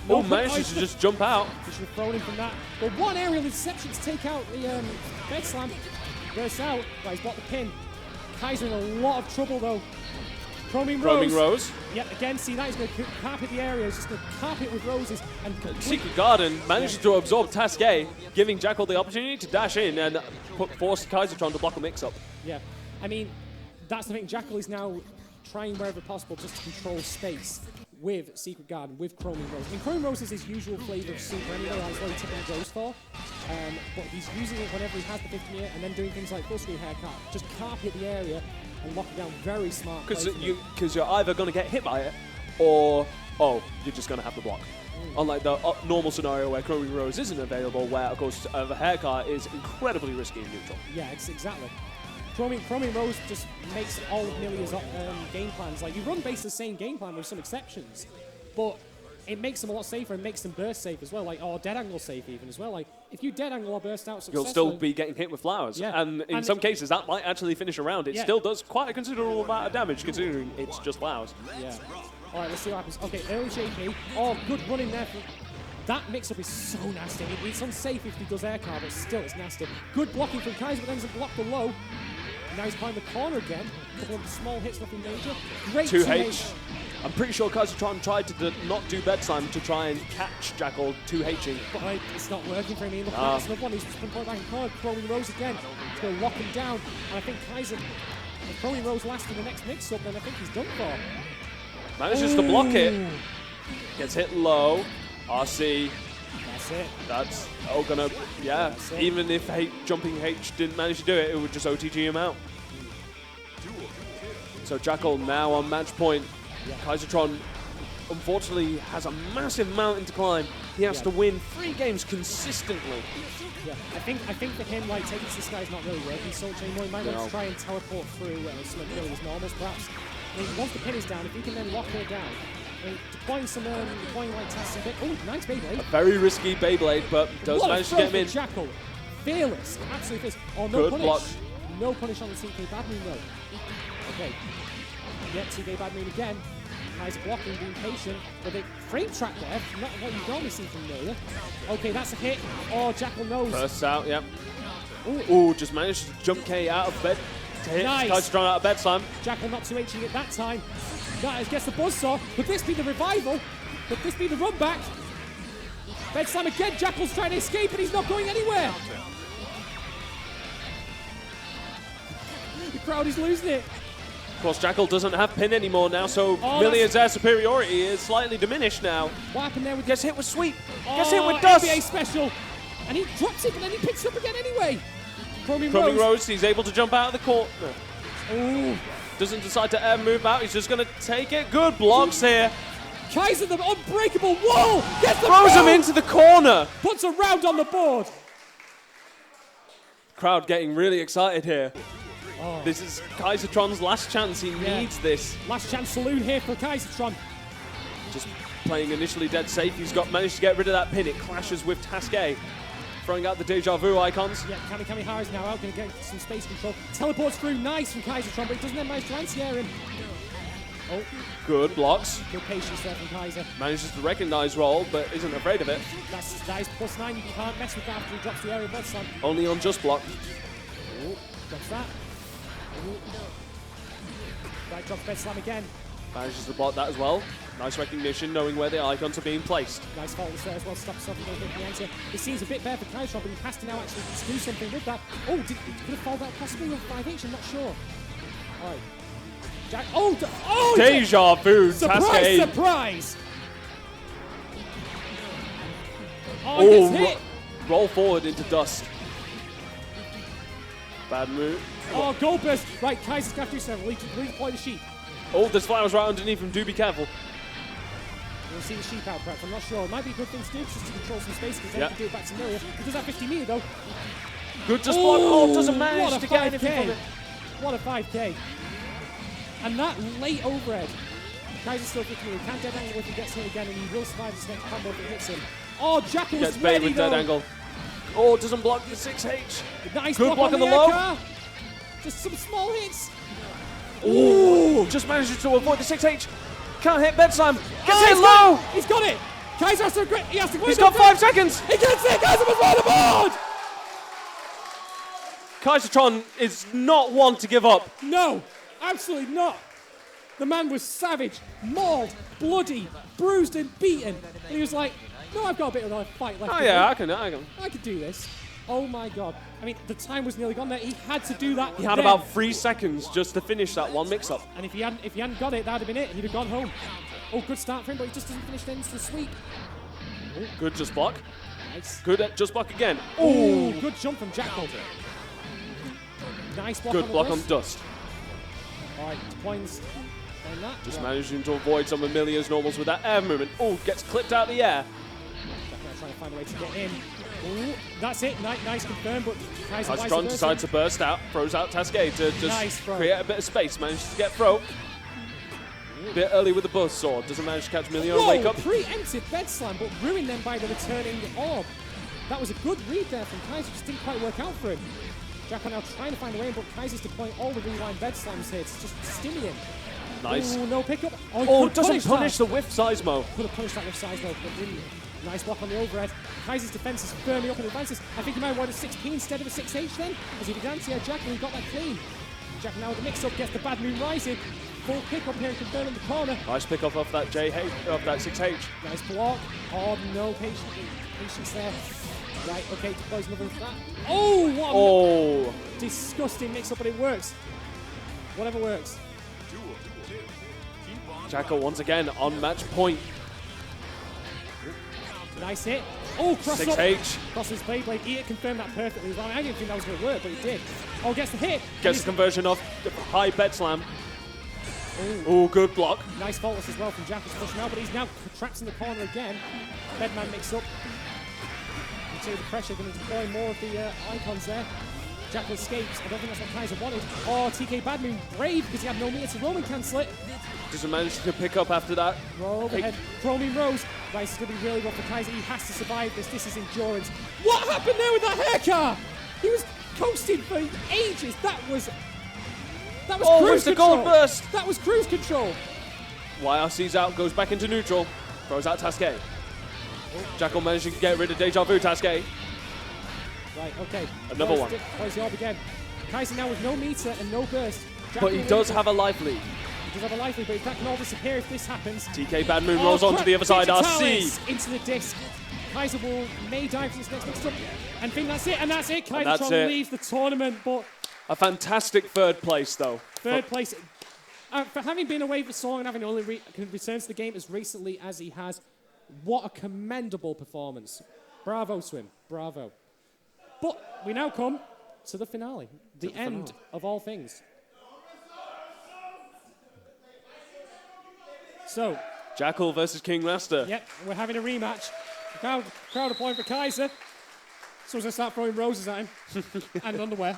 Oh, manages to just jump out. He should have thrown him from that. But one aerial interception to take out the bed slam. Bursts out. Right, he's blocked the pin. Kyzer in a lot of trouble though. Chroming Rose. Yep, again, see that. He's going to carpet the area. He's just going to carpet with roses. And Secret Garden manages to absorb Task A, giving Jackal the opportunity to dash in and force Kyzertron to block a mix-up. Yeah, I mean, that's the thing. Jackal is now trying wherever possible just to control space with Secret Garden, with Chroming Rose. I mean, Chroming Rose is his usual flavour of super anyway. That's what he typically goes for. But he's using it whenever he has the 50 meter and then doing things like full screen haircut. Just carpet the area and lock it down. Very smart. Because you're either going to get hit by it or, you're just going to have to block. Unlike the normal scenario where Chroming Rose isn't available, where, of course, the haircut is incredibly risky in neutral. Yeah, exactly. Chroming Rose just makes all of Millia's game plans. Like, you run basically the same game plan with some exceptions, but it makes them a lot safer and makes them burst safe as well, or dead angle safe even as well. Like, if you dead angle or burst out successfully, you'll still be getting hit with flowers. Yeah. And in some cases, that might actually finish a round. It still does quite a considerable amount of damage, considering it's just flowers. Yeah. All right, let's see what happens. Okay, early JP. Oh, good running there. That mix-up is so nasty. It's unsafe if he does air car, but still, it's nasty. Good blocking from Kyzer, but then he's blocked the low. Now he's behind the corner again. A couple of small hits, nothing major. Great 2H. I'm pretty sure Kyzertron tried to not do bed slam to try and catch Jackal 2Hing. But it's not working for him. Look at this another one. He's been put back in corner. Chroming Rose again. He's going to lock him down. And I think Kyzer, if Chroming Rose lasts in the next mix-up, then I think he's done for. Manages to block it. Gets hit low. RC. That's it. That's gonna, even if jumping H didn't manage to do it, it would just OTG him out. So Jackal now on match point. Kyzertron, unfortunately, has a massive mountain to climb. He has to win 3 games consistently. Yeah, I think for him, like, taking this guy is not really working so much anymore. He might want to try and teleport through some of Millia's normals, perhaps. I mean, once the pin is down, if he can then lock her doing like tasks a bit. Oh, nice Beyblade. A very risky Beyblade, but does manage to get him in. Jackal. fearless. Absolutely fearless. Oh, no Good punish. block. No punish on the TK Badmoon, though. Okay. Yep, TK Badmoon again. Nice blocking, being patient. But they frame track there. Not what you normally see from Millia. Okay, that's a hit. Oh, Jackal knows. Bursts out, yep. Ooh, just managed to jump K out of bed to hit Kyzertron out of bed slam. Jackal not 2Hing it that time. That gets the buzzsaw. Could this be the revival? Could this be the run back? Bed slam again. Jackal's trying to escape, and he's not going anywhere. The crowd is losing it. Of course, Jackal doesn't have pin anymore now, so Millia's air superiority is slightly diminished now. What happened there? Gets hit with sweep. Gets hit with dust. NBA special. And he drops it, but then he picks it up again anyway. Chroming Rose, he's able to jump out of the court. Ooh. Doesn't decide to air move out. He's just going to take it. Good blocks here. Kyzer, the unbreakable wall. Gets the Throws him into the corner. Puts a round on the board. Crowd getting really excited here. Oh. This is Kyzertron's last chance. He needs this. Last chance saloon here for Kyzertron. Just playing initially dead safe. He's managed to get rid of that pin. It clashes with Tasque. Throwing out the deja vu icons. Yeah, Kamihara is now out. Going to get some space control. Teleports through. Nice from Kyzertron, but he doesn't have manage to anti-air him. Oh. Good blocks. Good patience there from Kyzer. Manages to recognize roll, but isn't afraid of it. That is +9. You can't mess with that after he drops the area bed slam. Only on just block. Ooh, drops that. Ooh. Right, drops bed slam again. Manages to block that as well. Nice recognition, knowing where the icons are being placed. Nice faultless there as well. Stop himself from the answer. It seems a bit bare for Kyzertron, but he has to now actually do something with that. Oh, could have followed that possibly with 5H? I'm not sure. All right. Jack. Oh! Deja vu. Surprise! Tasque. Surprise! Oh, he gets hit. Roll forward into dust. Bad move. Oh, goal burst. Right, Kyzer's got to do something. Redeploy the sheep. Oh, there's flowers right underneath him. Do be careful. We'll see the sheep out, perhaps. I'm not sure. It might be a good thing to do just to control some space because then he can do it back to Millia. He does have 50 meter though. Good just block. Oh, doesn't manage to get anything from it. What a 5K. And that late overhead. Kyzer's still 50 meter. He can dead angle if he gets hit again, and he will survive this next combo if it hits him. Oh, Jackal gets was bait ready with though. dead angle. Oh, doesn't block the 6H. Nice good block on the air low. car. Just some small hits. Ooh, just manages to avoid the 6H. Can't hit bed slam. Gets hit low. He's got it. Kyzer has to go. He has to go. He's got 5 seconds. He gets it. Kyzer was on the board. Kyzertron is not one to give up. No, absolutely not. The man was savage, mauled, bloody, bruised and beaten. And he was like, no, I've got a bit of a fight left. Oh yeah, I can. I could do this. Oh my God. I mean, the time was nearly gone there. He had to do that. He had about 3 seconds just to finish that one mix-up. And if he hadn't got it, that'd have been it. He'd have gone home. Oh, good start for him, but he just doesn't finish the instant sweep. Ooh, good just block. Nice. Good at just block again. Oh, good jump from Jackal. Nice block. Good on block the on dust. All right, points. Just managing to avoid some of Millia's normals with that air movement. Oh, gets clipped out of the air. Trying to find a way to get in. Ooh, that's it. Nice confirm, but Kyzertron decides to burst out, throws out Tasque to just create a bit of space. Manages to get throw. A bit early with the buzz sword. Doesn't manage to catch Millia and wake up. Preempted bed slam, but ruined them by the returning orb. That was a good read there from Kyzer. Just didn't quite work out for him. Jackal now trying to find a way in, but Kyzer's deploying all the rewind bed slams here to just stimmy him. Nice. Ooh, no pickup. Oh, doesn't punish the whiff Seismo. Could have punished that with Seismo, but didn't. Nice block on the overhead. Kyzer's defense is firmly up and advances. I think he might want a 6P instead of a 6H then, as he began to see Jackal, he got that clean. Jackal now with the mix-up gets the Badmoon rising. Full pick up here and confirm in the corner. Nice pick up off that off that 6H. Nice block. Oh, no patience there. Right, okay, deploys another of that. Oh, what a disgusting mix-up, but it works. Whatever works. Jackal once again on match point. Nice hit. Oh, cross 6H. Up. Cross his Beyblade. He confirmed that perfectly. I didn't think that was going to work, but he did. Oh, gets the hit. Gets the conversion off the high bed slam. Oh, good block. Nice faultless as well from Jackal to push him out, but he's now trapped in the corner again. Bedman mix up. Into the pressure, going to deploy more of the icons there. Jackal escapes. I don't think that's what Kyzer wanted. Oh, TK Badmoon brave because he had no meter to roll and cancel it. Doesn't manage to pick up after that. Roll overhead. Chroming Rose. Right, this is going to be really rough for Kyzer. He has to survive this. This is endurance. What happened there with that hair car? He was coasting for ages. That was cruise the control. gold burst. That was cruise control. YRC's out, goes back into neutral. Throws out Tasuke. Jackal managing to get rid of Deja Vu Tasuke. Right, okay. Another one. Where's the all began? Kyzer now with no meter and no burst. But he does have a life lead. He does have a life lead, but if that can all disappear if this happens. TK Bad Moon rolls onto the other side. RC. Into the disc. Kyzer may dive to this next mix-up. And think that's it, and that's it. And that's Kyzertron it. leaves the tournament, but... A fantastic third place, though. Third place. For having been away for so long and having only returned to the game as recently as he has, what a commendable performance. Bravo to him. Bravo. But we now come to the finale. The end of all things. So... Jackal versus King Rasta. Yep, we're having a rematch. Crowd are playing for Kyzer. So we're going to start throwing roses at him and underwear.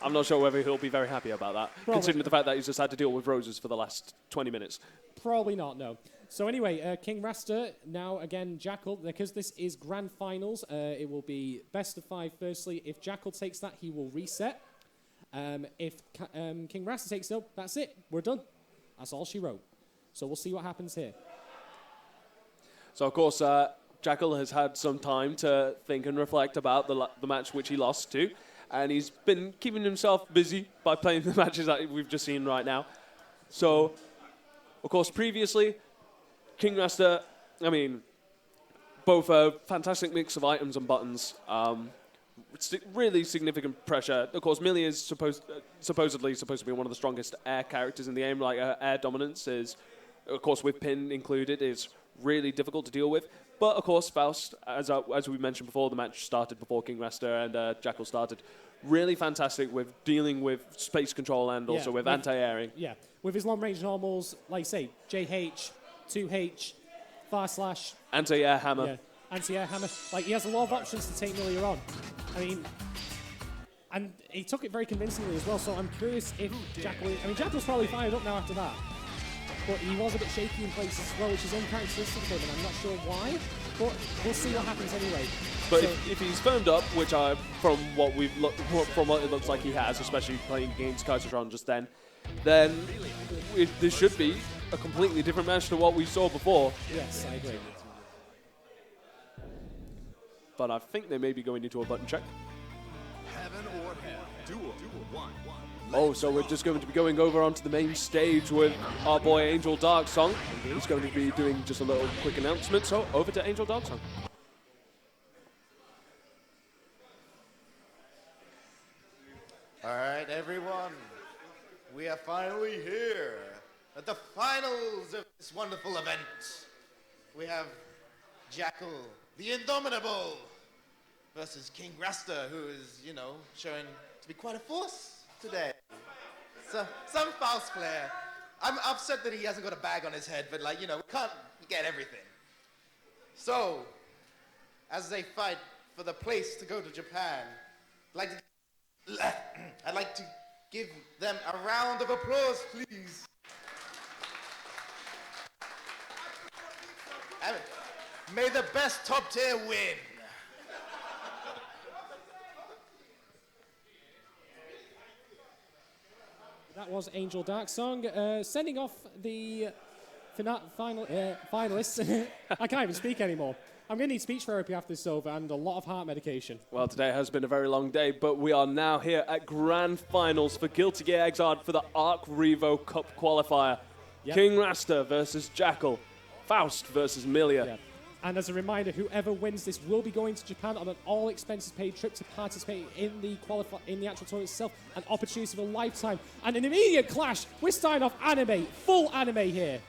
I'm not sure whether he'll be very happy about that, considering the fact that he's just had to deal with roses for the last 20 minutes. Probably not, no. So anyway, King Rasta, now again Jackal, because this is grand finals, it will be best of 5 firstly. If Jackal takes that, he will reset. If King Rasta takes it, that's it. We're done. That's all she wrote. So we'll see what happens here. So, of course, Jackal has had some time to think and reflect about the match which he lost to, and he's been keeping himself busy by playing the matches that we've just seen right now. So, of course, previously, King Rasta, both a fantastic mix of items and buttons, really significant pressure. Of course, Millia is supposedly supposed to be one of the strongest air characters in the game, like air dominance is, of course, with pin included, is really difficult to deal with. But, of course, Faust, as we mentioned before, the match started before King Rasta and Jackal started. Really fantastic with dealing with space control and also with anti-airing. Yeah, with his long-range normals, like, say, JH, 2H, far slash. Anti-air hammer. Yeah, anti-air hammer. Like, he has a lot of options to take Millia on. And he took it very convincingly as well, so I'm curious if Jackal... Jackal's probably fired up now after that. But he was a bit shaky in places as well, which is uncharacteristic of him, and I'm not sure why. But we'll see what happens anyway. But if he's firmed up, which from what it looks like he has, especially playing against Kyzertron just then this should be a completely different match to what we saw before. Yes, I agree. But I think they may be going into a button check. Heaven or hell. Duel 1. Oh, so we're just going to be going over onto the main stage with our boy Angel Darksong. He's going to be doing just a little quick announcement, so over to Angel Darksong. All right, everyone. We are finally here at the finals of this wonderful event. We have Jackal, the Indomitable, versus King Rasta, who is, showing to be quite a force today. So, some Faust player. I'm upset that he hasn't got a bag on his head, but we can't get everything. So, as they fight for the place to go to Japan, I'd like to give them a round of applause, please. And may the best top tier win. That was Angel Darksong sending off the finalists. I can't even speak anymore. I'm going to need speech therapy after this is over and a lot of heart medication. Well, today has been a very long day, but we are now here at Grand Finals for Guilty Gear Xrd for the Arc Revo Cup Qualifier. Yep. King Rasta versus Jackal. Faust versus Millia. Yep. And as a reminder, whoever wins this will be going to Japan on an all-expenses-paid trip to participate in the actual tournament itself. An opportunity of a lifetime. And an immediate clash. We're starting off anime. Full anime here.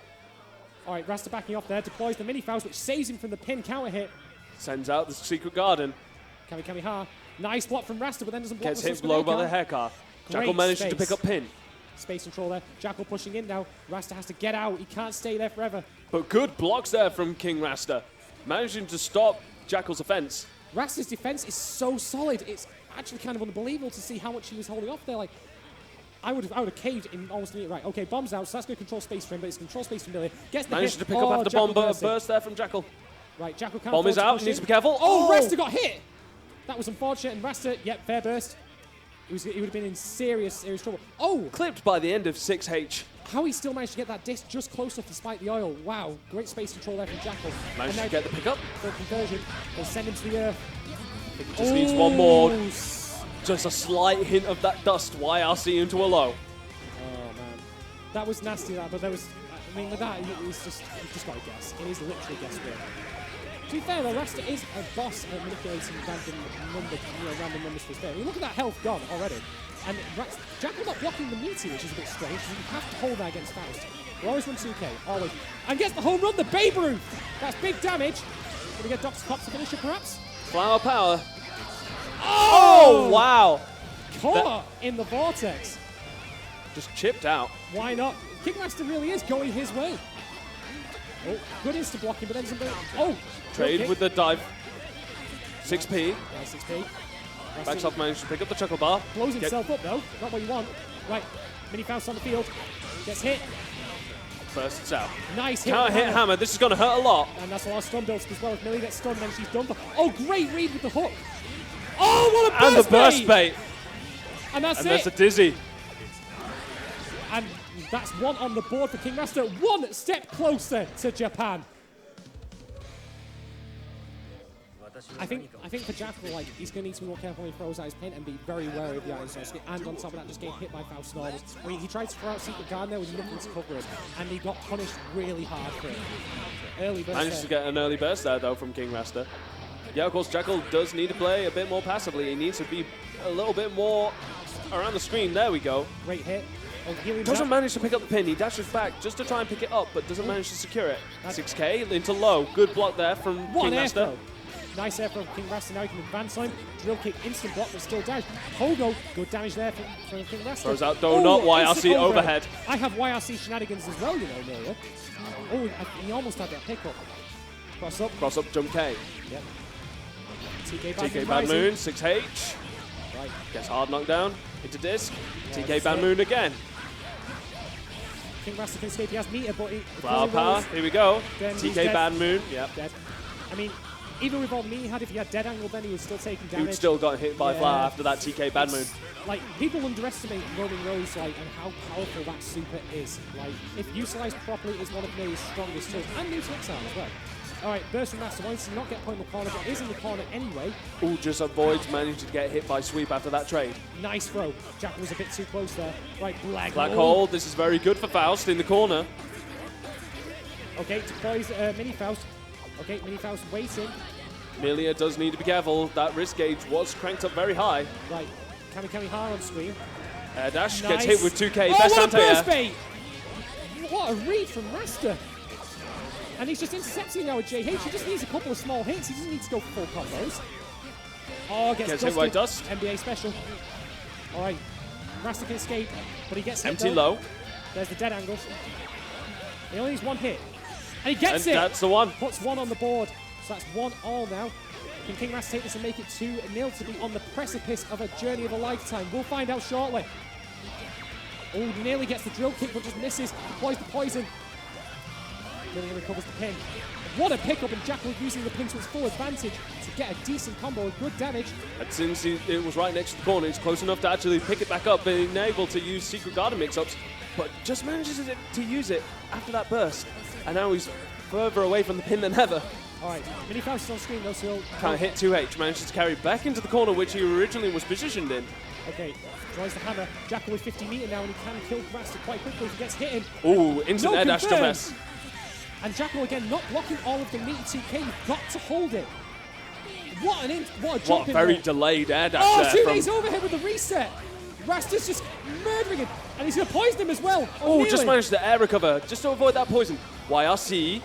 All right, Rasta backing off there. Deploys the mini-Faust, which saves him from the pin counter hit. Sends out the Secret Garden. Kami Ha. Nice block from Rasta, but then doesn't block Gets the hit low by the hair car. Jackal manages to pick up pin. Space control there. Jackal pushing in now. Rasta has to get out. He can't stay there forever. But good blocks there from King Rasta. Managing to stop Jackal's offense. Rasta's defense is so solid. It's actually kind of unbelievable to see how much he was holding off there. I would have caved in almost immediately. Right, okay, bomb's out, so that's going to control space for him, but it's control space from Millia. Gets the Managed hit. to pick up after Jackal bomb, but a bursting. burst there from Jackal. Right, Jackal can't Bomb is afford to out, push needs in. to be careful. Oh, Rasta got hit! That was unfortunate, and Rasta, yep, fair burst. He would have been in serious trouble. Oh! Clipped by the end of 6H. How he still managed to get that disc just close enough despite the oil. Wow, great space control there from Jackal. Managed and to get the pickup. for conversion. They'll send him to the earth. Just needs one more. Ooh, Just a slight hint of that dust. YRC into a low. Oh man, that was nasty. That, but there was. I mean, with that, you've just got to guess. It is literally guesswork. To be fair, though, Rasta is a boss at manipulating random numbers for his player. I mean, look at that health gone already. And Jackal not blocking the meaty, which is a bit strange. You have to hold that against Faust. We always run 2K, always. And gets the home run, the Babe Ruth. That's big damage. Can we get Dr. Cops to finish it, perhaps? Flower power. Oh, wow. Caught in the vortex. Just chipped out. Why not? Kickmaster really is going his way. Oh, good insta blocking, but then somebody. Oh! Trade with the dive. 6P. Nice 6P. Backs off, managed to pick up the chuckle bar. Blows himself up though. Not what you want. Right. Mini Faust on the field. Gets hit. First it's out. Nice hit. Can't hit hammer. This is going to hurt a lot. And that's a lot of stun builds as well. If Millie gets stunned, then she's done for. Oh, great read with the hook. Oh, what a burst! And the burst bait. And that's And it. there's a dizzy. And that's one on the board for Kingmaster. One step closer to Japan. I think for Jackal, like, he's going to need to be more careful when he throws out his pin and be very wary of the items. And on top of that, just getting hit by Faust normals. I mean, he tried to throw out Secret Garden there with nothing to cover it, and he got punished really hard for it. Early burst. Managed to get an early burst there, though, from King Rasta. Yeah, of course, Jackal does need to play a bit more passively. He needs to be a little bit more around the screen. There we go. Great hit. Oh, healing Doesn't down. manage to pick up the pin. He dashes back just to try and pick it up, but doesn't manage to secure it. 6K into low. Good block there from What King an air Rasta. throw. Nice air from King Rasta. Now he can advance on him. Drill kick, instant block, but still damage. Pogo, good damage there from King Rasta. Throws out donut, YRC instant overhead. I have YRC shenanigans as well, you know, Millia. Oh, he almost had that pickup. Cross up. Cross up, jump K. Yep. TK TK Bad Bad Moon. Moon, 6H. Right. Gets hard knocked down into disc. Yeah, TK Bad it. Moon again. King Rasta can escape. He has meter, but he. Flower power. Here we go. Then he's TK dead. Bad Moon. Yep. Dead. I mean, even with all the meat he had, if he had dead angle, then he was still taking Who'd damage. still got hit by Yeah. Flower after that TK Bad Moon. Like, people underestimate Roman Rose, like, and how powerful that super is. Like, if utilized properly, is one of Millia's strongest tools, and new Exile as well. All right, burst from Master wants to not get put in the corner, but is in the corner anyway. Ooh, just avoids managing to get hit by sweep after that trade. Nice throw. Jackal was a bit too close there. Right, black Hole. This is very good for Faust in the corner. Okay, deploys Mini Faust. Okay, Mini Faust waiting. Millia does need to be careful. That wrist gauge was cranked up very high. Right, Kami on screen. Air dash Nice. gets hit with 2K. Oh, Best what a anti-air. burst bait! What a read from Rasta. And he's just intercepting now with JH. He just needs a couple of small hits. He doesn't need to go for full combos. Oh, gets hit by dusted. dust. NBA special. All right, Rasta can escape, but he gets hit Empty though. low. There's the dead angles. He only needs one hit. And he gets And it! that's the one. Puts one on the board. So that's 1-all now. Can King Rasta take this and make it 2-0 to be on the precipice of a journey of a lifetime? We'll find out shortly. Oh, nearly gets the drill kick, but just misses. Deploys the poison. Millia recovers the pin. What a pickup, and Jackal using the pin to his full advantage to get a decent combo with good damage. And since it was right next to the corner, he's close enough to actually pick it back up, being able to use Secret Garden mix-ups, but just manages to use it after that burst. And now he's further away from the pin than ever. All right, Mini Faust is on screen though, so he'll... Can't hit 2H, manages to carry back into the corner, which he originally was positioned in. Okay, tries the hammer. Jackal with 50 meter now, and he can kill Rasta quite quickly if he gets hit him. Ooh, instant No air dash to confirm. mess. And Jackal again not blocking all of the meaty 2K. You've got to hold it. What a jump What in very there. delayed air dash Oh, there. 2 from- days overhead with the reset. Rasta's just murdering him, and he's going to poison him as well. Oh, just managed to air recover, just to avoid that poison. YRC,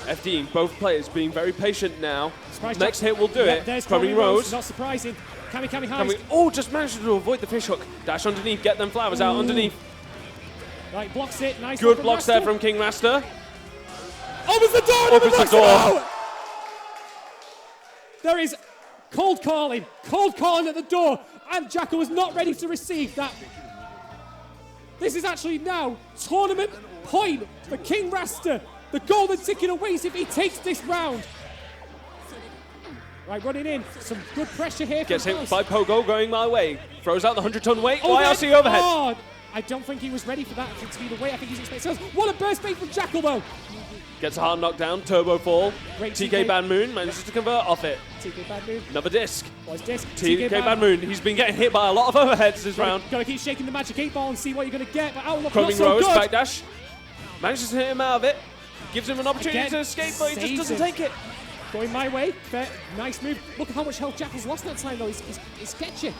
FD, both players being very patient now. Surprise Next Jack- hit will do Yep, it. There's Coming Rose. Rose. Not surprising. Kami Can highs. we, oh, just managed to avoid the fish hook. Dash underneath, get them flowers out Ooh. underneath. Right, blocks it. Nice. Good one from blocks Rasta. there from King Master. Opens the door. Opens the knocks it door. out. There is cold calling at the door, and Jackal was not ready to receive that. This is actually now tournament point for King Rasta. The golden ticket awaits if he takes this round. Right, running in. Some good pressure here. Gets hit Faust. by Pogo going my way. Throws out the 100-ton weight. Overhead. YRC overhead. Oh, I don't think he was ready for that to be the weight. I think he's expecting. What a burst bait from Jackal, though. Gets a hard knockdown. Turbo fall. Great TK Bad Moon manages to convert off it. TK Bad Moon. Another disc. What's this? TK Bad Moon. He's been getting hit by a lot of overheads this round. Gotta keep shaking the magic 8-ball and see what you're gonna get. But Outlook not Crumbing so Rose, good. backdash. Manages to hit him out of it. Gives him an opportunity Again, to escape, but he just saves doesn't him. take it. Going my way. Nice move. Look at how much health Jackal's lost that time, though. He's sketchy.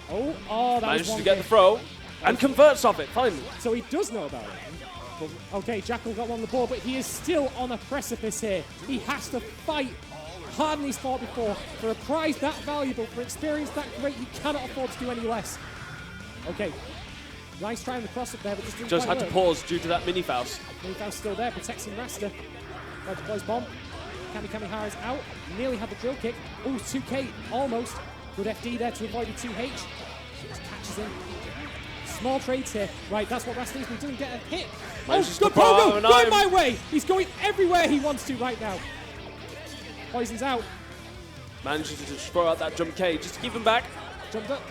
Oh, that Manages was one to get hit. the throw and converts off it, finally. So he does know about it. But, okay, Jackal got one on the ball, but he is still on a precipice here. He has to fight harder than he's fought before. For a prize that valuable, for experience that great, he cannot afford to do any less. Okay. Nice try on the cross up there, but just didn't Just quite had to work. pause due to that mini Faust. Faust still there, protecting Rasta. Right, deploys bomb. Kamihara's out. Nearly had the drill kick. Oh, 2K, almost. Good FD there to avoid the 2H. Just catches him. Small trades here. Right, that's what Rasta needs. He doesn't get a hit. Manages Oh, to good Pogo! an Going item. my way! He's going everywhere he wants to right now. Poison's out. Manages to just throw out that jump K just to keep him back. Jumped up.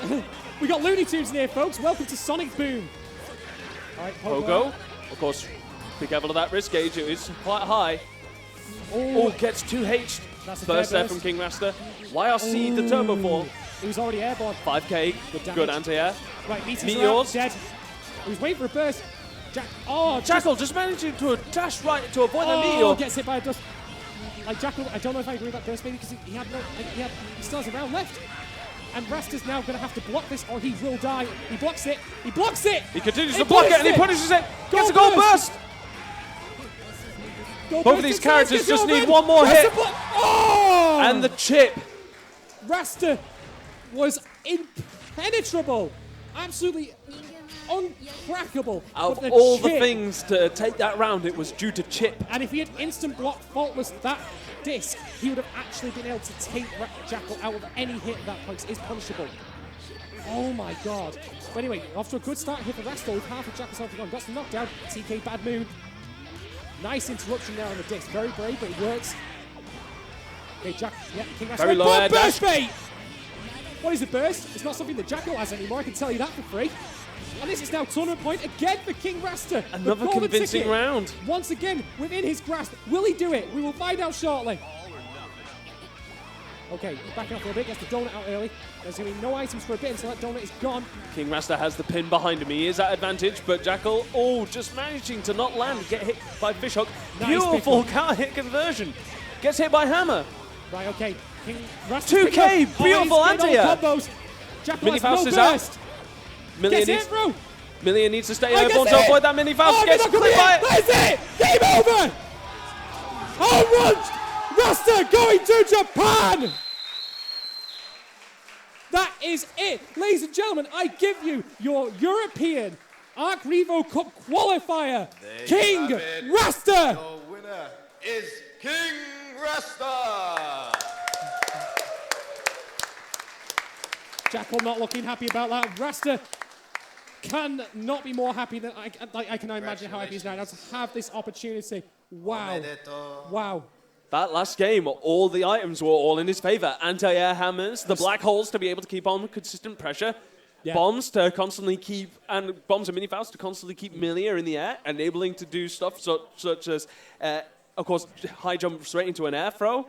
We got Looney Tunes in here, folks. Welcome to Sonic Boom. All right, Pogo, of course, be careful of that risk gauge. It is quite high. Oh, Oh, gets 2H. That's a Burst fair there burst. from King Rasta. YRC, the turbo fall. he was already airborne. 5K, Good good damage. anti-air. Right, Meteors Meteors. are out, dead. He was waiting for a burst. Jackal just managing to dash right to avoid the Oh, meteor. gets hit by a dust. Like Jackal, I don't know if I agree with that burst maybe because he still has a round left. And Rasta's now going to have to block this or he will die. He blocks it. He blocks it. He continues He to block it and he punishes punishes it. Gets a gold burst. Both of these characters just need one more hit. Oh! And the chip. Rasta was impenetrable. Absolutely uncrackable. Out But of all the chip- things to take that round, it was due to chip. And if he had instant blocked faultless that disc, he would have actually been able to take Jackal out of any hit at that point. It's punishable. Oh my god. But anyway, off to a good start here for Rasta with half of Jackal's health gone. Got some knockdown. TK Bad Moon. Nice interruption there on the disc. Very brave, but it works. Okay, King Rasta. Very low air burst dash. bait! What is a burst? It's not something that Jackal has anymore, I can tell you that for free. And this is now tournament point again for King Rasta. The Another golden convincing ticket, round. once again, within his grasp. Will he do it? We will find out shortly. Okay, he's backing off a little bit, gets the donut out early. There's going to be no items for a bit until that donut is gone. King Rasta has the pin behind him. He is at advantage, but Jackal, just managing to not land, get hit by fishhook. Nice Beautiful pick counter hit conversion. Gets hit by hammer. Right, okay. King Rasta's 2K, picking up. beautiful he's getting anti-air. all combos. Jackal Mini has Faust no is out. burst. Millia Gets hit, bro. needs to stay Oh, airborne gets to hit. avoid that mini Faust. Oh, Gets they're not clipped by gonna it. hit. That's it. Game over. Home run. Rasta going to Japan. That is it. Ladies and gentlemen, I give you your European Arc Revo Cup qualifier. There you King have it. Rasta. Your winner is King Rasta. Jackal not looking happy about that. Rasta can not be more happy than I can imagine how happy he is now to have this opportunity. Wow. Wow. That last game, all the items were all in his favor. Anti-air hammers, the black holes to be able to keep on consistent pressure, Yeah. bombs to constantly keep, and bombs and mini Faust to constantly keep Millia in the air, enabling to do stuff such as, of course, high jump straight into an air throw.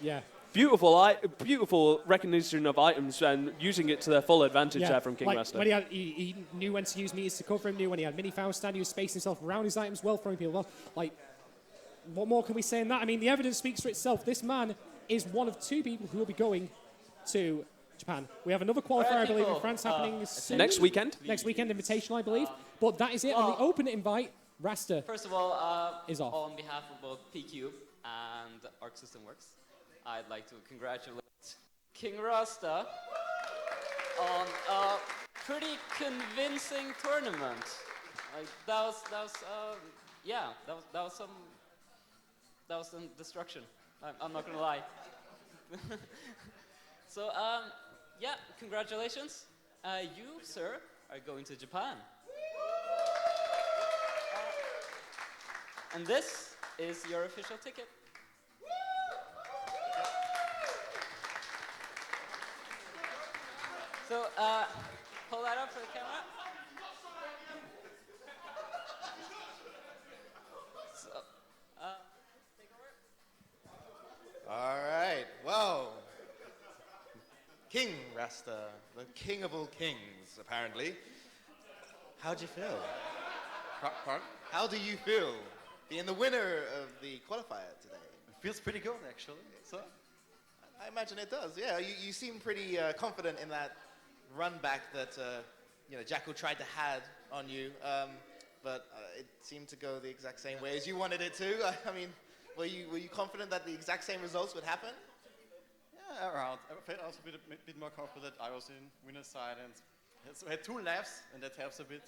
Yeah. Beautiful recognition of items and using it to their full advantage there from King like Rasta. when he knew when to use meters to cover him, knew when he had mini Faust stand, he was spacing himself around his items well, throwing people off. Like, what more can we say in that? I mean, the evidence speaks for itself. This man is one of two people who will be going to Japan. We have another qualifier, I believe, in France happening soon. Next weekend? Next weekend, invitational, I believe. But that is it. On the open invite, Rasta First of all, is off. on behalf of both PQ and Arc System Works, I'd like to congratulate King Rasta on a pretty convincing tournament. Like that was some destruction. I'm not gonna lie. So yeah, congratulations. You, sir, are going to Japan. And this is your official ticket. So, pull that up for the camera. So, take over. All right. Well, King Rasta, the king of all kings, apparently. How'd you feel? Pardon? How do you feel being the winner of the qualifier today? It feels pretty good, actually. So, I imagine it does. Yeah, you seem pretty confident in that run back that Jackal tried to had on you, but it seemed to go the exact same way as you wanted it to. I mean, were you confident that the exact same results would happen? yeah, around. I felt also a bit more confident. I was in winner's side and I had 2 laps, and that helps a bit.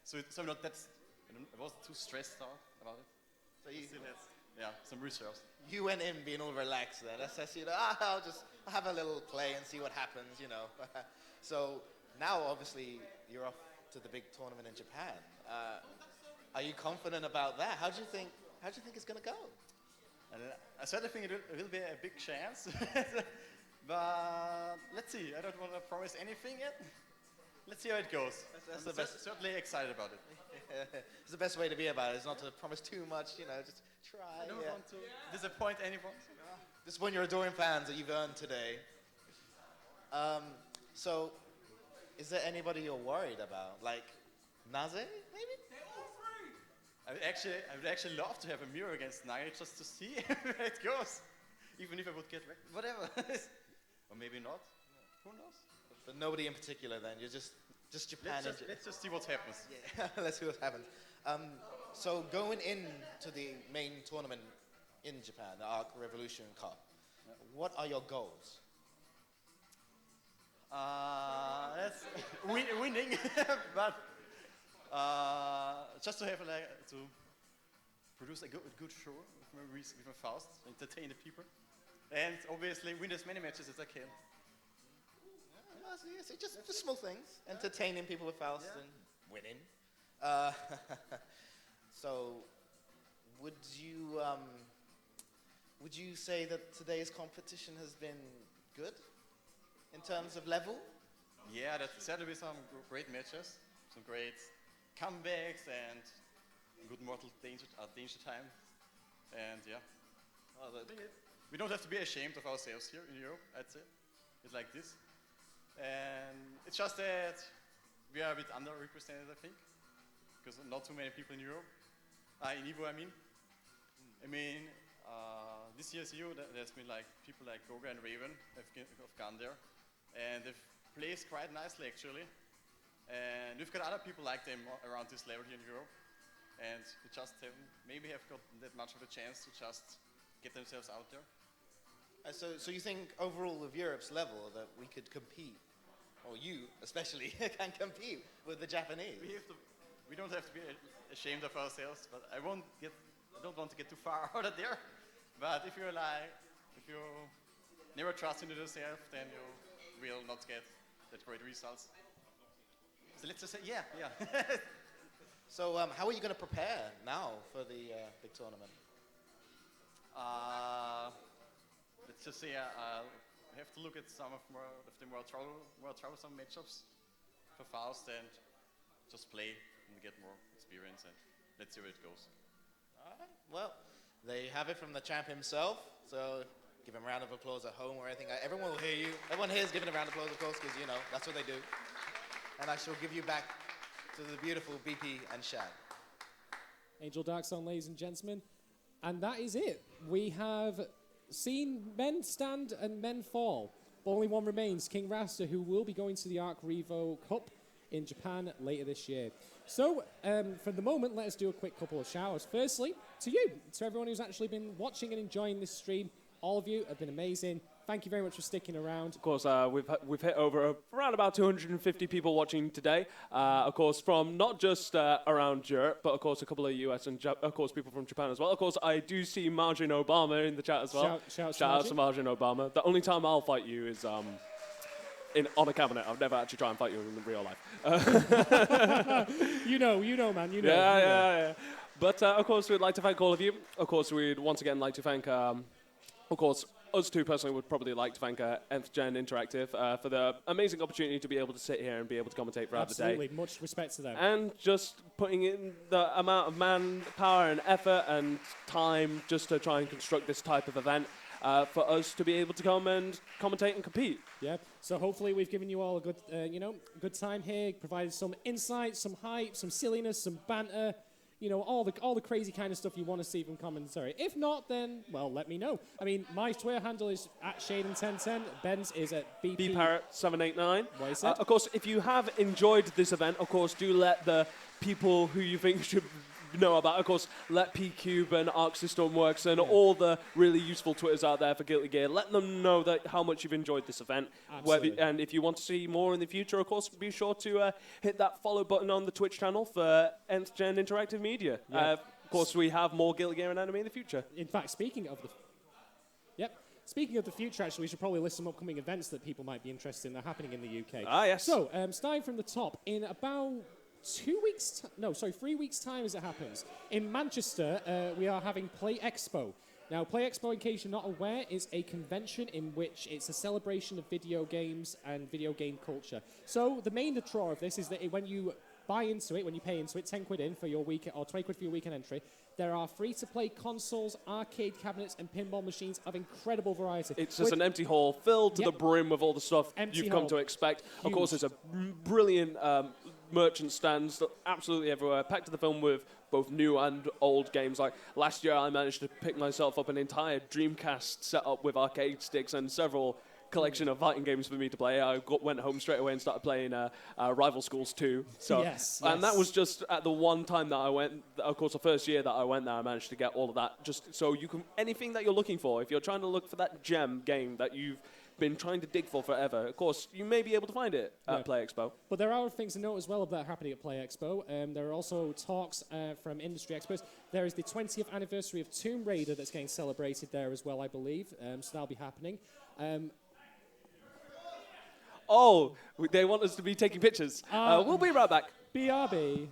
So not that's. I wasn't too stressed out about it. So you, Still had, some reserves. you went in being all relaxed then. That's I'll have a little play and see what happens, So now obviously you're off to the big tournament in Japan. Are you confident about that? How do you think it's gonna go? And I certainly think it will be a big chance, but let's see. I don't want to promise anything yet. Let's see how it goes. That's I'm the best. certainly excited about it. It's the best way to be about it. Is not to promise too much. Just try. I don't want to disappoint anyone. Just won your adoring fans that you've earned today. So, is there anybody you're worried about? Like Naze, maybe? I would actually love to have a mirror against Naya just to see where it goes. Even if I would get wrecked, whatever. Or maybe not. Who knows? But nobody in particular. Then you're just Japan. Let's just see what happens. Yeah, let's see what happens. So going into the main tournament in Japan, the Arc Revolution Cup, what are your goals? That's winning, but just to have to produce a good show with my Faust, entertain the people, and obviously win as many matches as I can. Yes, just small things. Entertaining people with Faust and winning. So, would you say that today's competition has been good in terms of level? Yeah, there's certainly some great matches, some great comebacks, and good mortal danger time. And we don't have to be ashamed of ourselves here in Europe, I'd say. It's like this. And it's just that we are a bit underrepresented, I think, because not too many people in Europe, in Evo, I mean. This year's Evo, there's been people like Goga and Raven have gone there, and they've placed quite nicely actually. And we've got other people like them around this level here in Europe, and we just maybe have got that much of a chance to just get themselves out there. So you think overall with Europe's level that we could compete, or you especially can compete with the Japanese? We don't have to be ashamed of ourselves, but I don't want to get too far out of there. But if you never trust in yourself, then you will not get that great results. So let's just say, yeah. So how are you going to prepare now for the big tournament? Let's just say I have to look at some of the more troublesome matchups for Faust and just play and get more experience, and let's see where it goes. All right. Well, there you have it from the champ himself. So give him a round of applause at home or anything. Everyone will hear you. Everyone here is giving a round of applause, of course, because that's what they do. And I shall give you back to the beautiful BP and Shad. Angel Darkstone, ladies and gentlemen. And that is it. We have seen men stand and men fall. But only one remains, King Rasta, who will be going to the Arc Revo Cup in Japan later this year. So, for the moment, let us do a quick couple of shout-outs. Firstly, to you, to everyone who's actually been watching and enjoying this stream. All of you have been amazing. Thank you very much for sticking around. Of course, we've hit over around about 250 people watching today. Of course, from not just around Europe, but of course a couple of US and of course people from Japan as well. Of course, I do see Margin Obama in the chat as well. Shout out to Margin Obama. The only time I'll fight you is on a cabinet. I've never actually tried and fight you in real life. You know, man. You know. Yeah. But of course, we'd like to thank all of you. Of course, we'd once again like to thank, of course, us two personally would probably like to thank Nth Gen Interactive for the amazing opportunity to be able to sit here and be able to commentate throughout the day. Absolutely, much respect to them. And just putting in the amount of manpower and effort and time just to try and construct this type of event for us to be able to come and commentate and compete. Yeah, so hopefully we've given you all a good, good time here, provided some insight, some hype, some silliness, some banter, all the crazy kind of stuff you want to see from commentary. If not, then, well, let me know. I mean, my Twitter handle is @Shaden1010. Ben's is at BParrot789. What he said. Of course, if you have enjoyed this event, of course, do let the people who you think should know about, of course, let P-Cube and Arc System Works and all the really useful Twitters out there for Guilty Gear, let them know that how much you've enjoyed this event. Absolutely. And if you want to see more in the future, of course, be sure to hit that follow button on the Twitch channel for Nth Gen Interactive Media. Yeah. Of course, we have more Guilty Gear and anime in the future. In fact, speaking of the future, actually, we should probably list some upcoming events that people might be interested in that are happening in the UK. Ah, yes. So, starting from the top, in about 3 weeks' time as it happens, in Manchester, we are having Play Expo. Now, Play Expo, in case you're not aware, is a convention in which it's a celebration of video games and video game culture. So the main draw of this is that when you buy into it, when you pay into it, 10 quid in for your weekend, or 20 quid for your weekend entry, there are free-to-play consoles, arcade cabinets, and pinball machines of incredible variety. It's just an empty hall filled to the brim with all the stuff you've come to expect. Huge. Of course, there's a brilliant merchant stands absolutely everywhere, packed to the film with both new and old games. Like last year, I managed to pick myself up an entire Dreamcast set up with arcade sticks and several collection of fighting games for me to play. I went home straight away and started playing Rival Schools 2. So, and that was just at the one time that I went. Of course, the first year that I went there, I managed to get all of that. Just so you can, anything that you're looking for, if you're trying to look for that gem game that you've been trying to dig for forever, of course, you may be able to find it at Play Expo. But there are things to note as well that are happening at Play Expo. There are also talks from industry experts. There is the 20th anniversary of Tomb Raider that's getting celebrated there as well, I believe. So that'll be happening. Oh, they want us to be taking pictures. We'll be right back. BRB.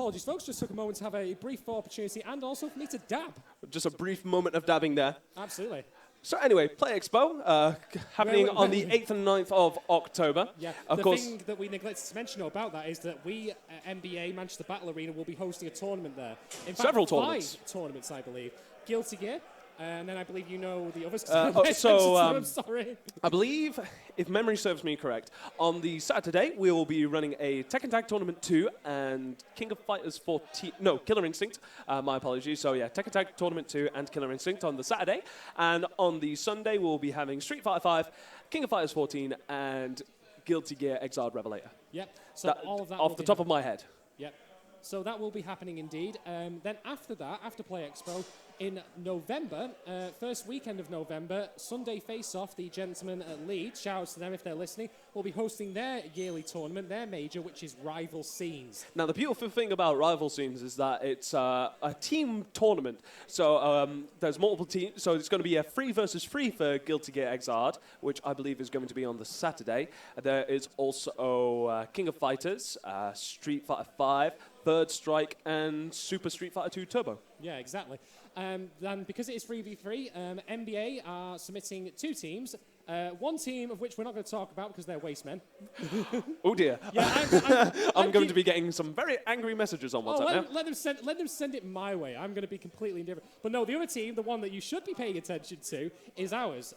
Apologies, folks. Just took a moment to have a brief opportunity and also for me to dab. Just a brief moment of dabbing there. Absolutely. So anyway, Play Expo, happening on the 8th and 9th of October. Yeah, of course. Thing that we neglected to mention about that is that we, NBA Manchester Battle Arena, will be hosting a tournament there. In fact, Several tournaments. 5 tournaments, I believe. Guilty Gear, and then I believe you know the others. I'm sorry. I believe, if memory serves me correct, on the Saturday we will be running a Tekken Tag Tournament 2 and King of Fighters 14. No, Killer Instinct. My apologies. So yeah, Tekken Tag Tournament 2 and Killer Instinct on the Saturday, and on the Sunday we'll be having Street Fighter 5, King of Fighters 14, and Guilty Gear Exiled Revelator. Yep. So all of that off the top of my head. Yep. So that will be happening indeed. Then after that, after Play Expo, in November, first weekend of November, Sunday Face-Off, the gentlemen at Leeds, shout out to them if they're listening, will be hosting their yearly tournament, their major, which is Rival Scenes. Now, the beautiful thing about Rival Scenes is that it's a team tournament. So there's multiple teams. So it's going to be a 3 versus 3 for Guilty Gear Xrd, which I believe is going to be on the Saturday. There is also King of Fighters, Street Fighter 5, Third Strike, and Super Street Fighter 2 Turbo. Yeah, exactly. Then because it is 3v3, NBA are submitting 2 teams. One team of which we're not going to talk about because they're waste men. Oh dear. Yeah, I'm going to be getting some very angry messages on WhatsApp now. Let them send it my way. I'm going to be completely indifferent. But no, the other team, the one that you should be paying attention to, is ours.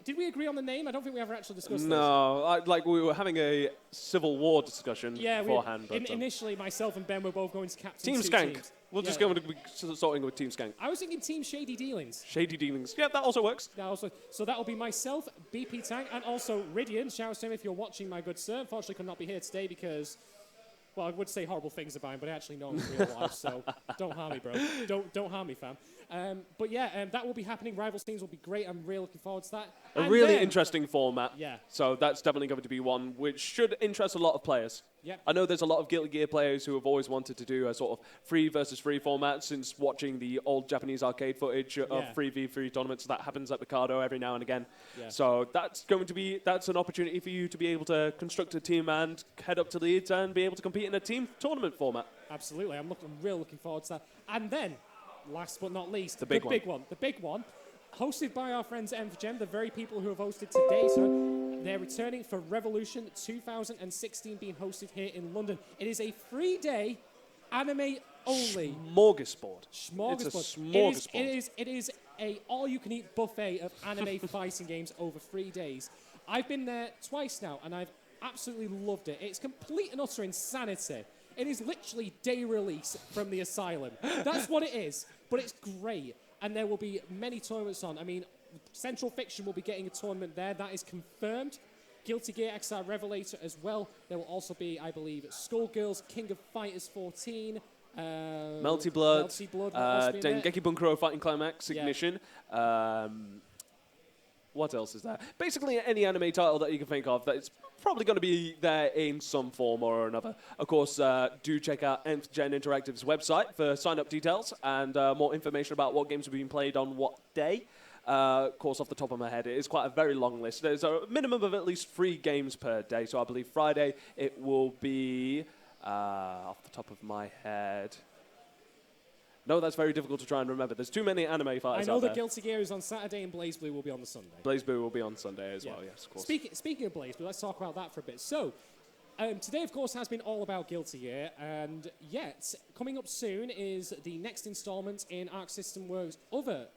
Did we agree on the name? I don't think we ever actually discussed this. No, we were having a Civil War discussion beforehand. Initially, myself and Ben were both going to captain Team two Skank. teams. We'll just go with starting with Team Skank. I was thinking Team Shady Dealings. Shady Dealings. Yeah, that also works. So that will be myself, BP Tank, and also Ridian. Shout out to him if you're watching, my good sir. Unfortunately, could not be here today because, well, I would say horrible things about him, but I actually know him in real life, so don't harm me, bro. Don't harm me, fam. But yeah, that will be happening. Rivals teams will be great. I'm really looking forward to that. A really interesting format. Yeah. So that's definitely going to be one which should interest a lot of players. Yep. I know there's a lot of Guilty Gear players who have always wanted to do a sort of 3 versus 3 format since watching the old Japanese arcade footage of 3v3 tournaments that happens at Mikado every now and again. Yeah. So that's an opportunity for you to be able to construct a team and head up to Leeds and be able to compete in a team tournament format. Absolutely. I'm really looking forward to that. And then, last but not least, the big one, hosted by our friends M4Gem, the very people who have hosted today. So they're returning for Revolution 2016, being hosted here in London. It is a 3-day anime only smorgasbord. It's a smorgasbord. It is a all-you-can-eat buffet of anime fighting games over 3 days. I've been there twice now, and I've absolutely loved it. It's complete and utter insanity. It is literally day release from the asylum. That's what it is, but it's great. And there will be many tournaments on. I mean, Central Fiction will be getting a tournament there. That is confirmed. Guilty Gear XR Revelator as well. There will also be, I believe, Skullgirls, King of Fighters 14, Melty Blood, Dengeki Bunkuro Fighting Climax, Ignition. What else is there? Basically, any anime title that you can think of that is probably going to be there in some form or another. Of course, do check out Nth Gen Interactive's website for sign-up details and more information about what games are being played on what day. Of course, off the top of my head, it is quite a very long list. There's a minimum of at least 3 games per day. So I believe Friday it will be, off the top of my head... No, that's very difficult to try and remember. There's too many anime fighters I know out that there. Guilty Gear is on Saturday and BlazBlue will be on the Sunday. BlazBlue will be on Sunday as well, yes, of course. Speaking of BlazBlue, let's talk about that for a bit. So, today, of course, has been all about Guilty Gear, and yet, coming up soon is the next installment in Arc System Works' other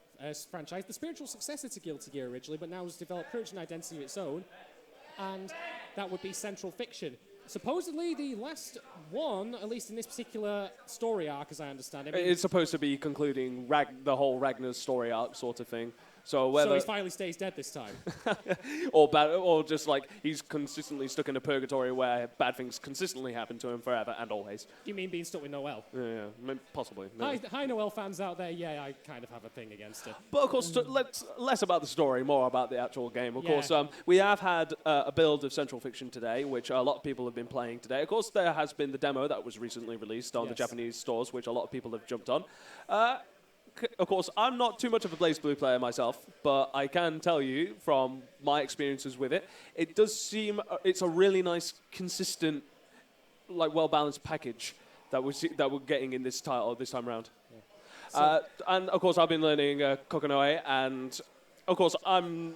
franchise, the spiritual successor to Guilty Gear originally, but now has developed courage and identity of its own, and that would be Central Fiction. Supposedly the last one, at least in this particular story arc, as I understand it. It's supposed to be concluding the whole Ragnar's story arc sort of thing. So he finally stays dead this time. or just like he's consistently stuck in a purgatory where bad things consistently happen to him forever and always. You mean being stuck with Noel? Yeah, possibly. Hi, Noel fans out there. Yeah, I kind of have a thing against it. But of course, less about the story, more about the actual game. Of course, we have had a build of Central Fiction today, which a lot of people have been playing today. Of course, there has been the demo that was recently released on the Japanese stores, which a lot of people have jumped on. Of course, I'm not too much of a BlazBlue player myself, but I can tell you from my experiences with it, it does seem it's a really nice, consistent, like well-balanced package that we're getting in this title this time around. Yeah. And of course, I've been learning Kokonoe, and of course, I'm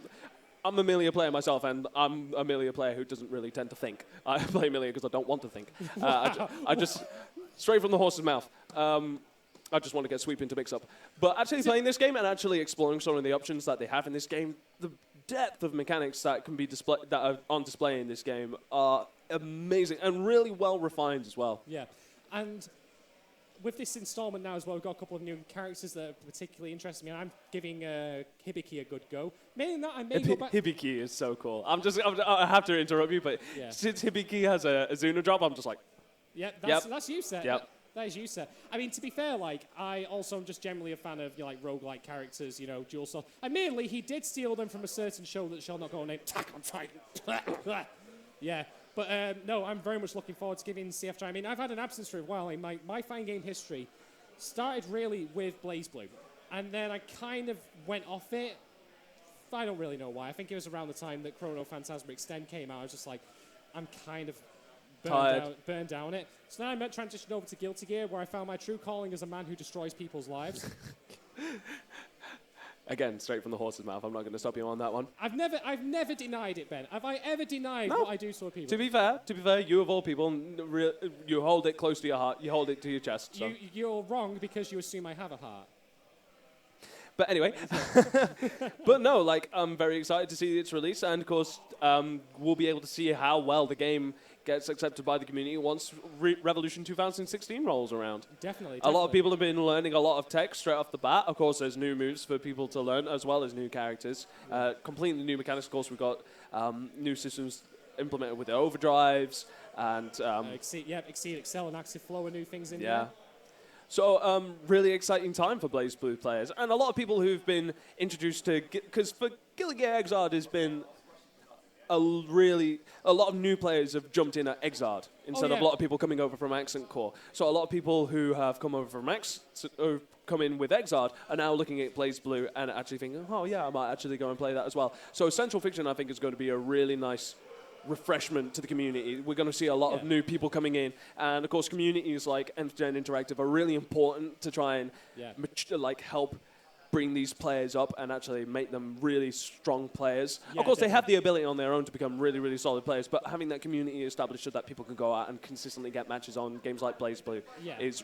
a Millia player myself, and I'm a Millia player who doesn't really tend to think. I play Millia because I don't want to think. I just straight from the horse's mouth. I just want to get sweep into mix-up. But actually playing this game and actually exploring some of the options that they have in this game, the depth of mechanics that can be that are on display in this game are amazing and really well refined as well. Yeah, and with this installment now as well, we've got a couple of new characters that are particularly interesting me. I'm giving Hibiki a good go. Mainly that I may go back. Hibiki is so cool. I have to interrupt you, but since Hibiki has a Zuna drop, I'm just like, that's you, Seth. Yep. That is you, Seth. I mean, to be fair, like, I also am just generally a fan of, roguelike characters, dual soul. And mainly, he did steal them from a certain show that shall not go named Attack on Titan. Yeah. But, no, I'm very much looking forward to giving CF try. I mean, I've had an absence for a while. My fine game history started really with BlazBlue. And then I kind of went off it. I don't really know why. I think it was around the time that Chrono Phantasma Extend came out. I was just like, I'm kind of tired. Burned down it. So then I transitioned over to Guilty Gear, where I found my true calling as a man who destroys people's lives. Again, straight from the horse's mouth. I'm not going to stop you on that one. I've never denied it, Ben. Have I ever denied what I do to people? To be fair, you of all people, you hold it close to your heart. You hold it to your chest. So. You're wrong because you assume I have a heart. But anyway, but no, like, I'm very excited to see its release, and of course, we'll be able to see how well the game gets accepted by the community once Revolution 2016 rolls around. Definitely. A lot of people have been learning a lot of tech straight off the bat. Of course, there's new moves for people to learn, as well as new characters. Completely new mechanics. Of course, we've got new systems implemented with the overdrives, and... Exceed, Excel, and Active Flow are new things in there. So, really exciting time for BlazBlue players. And a lot of people who've been introduced to... Because for GGXrdR, there's been a lot of new players have jumped in at Xrd instead of a lot of people coming over from Accent Core. So a lot of people who have come over from come in with Xrd are now looking at BlazBlue and actually thinking, oh yeah, I might actually go and play that as well. So Central Fiction, I think, is going to be a really nice refreshment to the community. We're going to see a lot of new people coming in, and of course communities like Nth-Gen Interactive are really important to try and help bring these players up and actually make them really strong players. Of course, they have the ability on their own to become really, really solid players, but having that community established so that people can go out and consistently get matches on games like BlazBlue is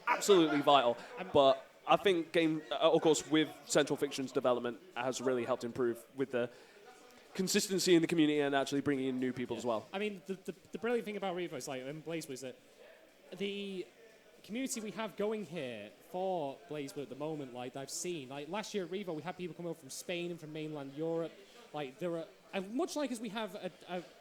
absolutely vital. But I think of course, with Central Fiction's development has really helped improve with the consistency in the community and actually bringing in new people as well. I mean, the brilliant thing about Revo is and BlazBlue is that the community we have going here for BlazBlue at the moment, like I've seen, like last year at Revo, we had people come over from Spain and from mainland Europe. Like there are, much like as we have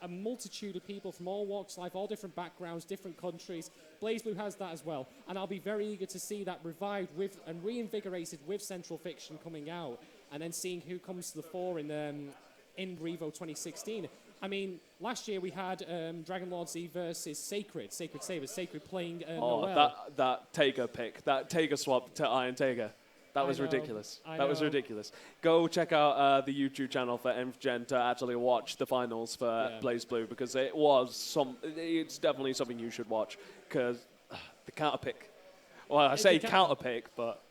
a multitude of people from all walks of life, all different backgrounds, different countries, BlazBlue has that as well. And I'll be very eager to see that revived with and reinvigorated with Central Fiction coming out, and then seeing who comes to the fore in Revo 2016. I mean, last year we had Dragon Lord Z versus Sacred Sabers, Sacred playing Noel. That Tega pick, that Tega swap to Iron Tega, that was ridiculous. That was ridiculous. Go check out the YouTube channel for Nth-Gen to actually watch the finals for BlazBlue, because it's definitely something you should watch, because the counter pick. Well, I say counter pick, but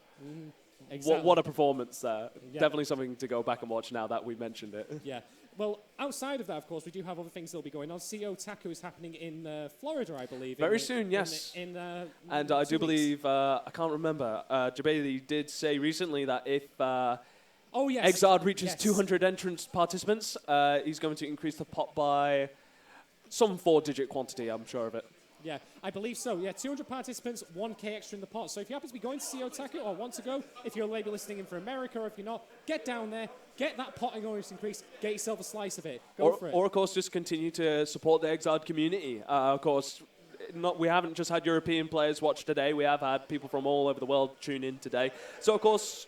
what a performance there. Yeah. Definitely something to go back and watch now that we mentioned it. Yeah. Well, outside of that, of course, we do have other things that will be going on. CO Taku is happening in Florida, I believe. Very soon, yes. And I do believe, I can't remember, Jabali did say recently that if Xrd reaches 200 entrance participants, he's going to increase the pot by some 4-digit quantity, I'm sure of it. Yeah, I believe so. Yeah, 200 participants, 1K extra in the pot. So if you happen to be going to CO Taku or want to go, if you're maybe listening in for America, or if you're not, get down there, get that potting bonus increase, get yourself a slice of it. Go for it. Or, of course, just continue to support the Xrd community. Of course, we haven't just had European players watch today. We have had people from all over the world tune in today. So, of course,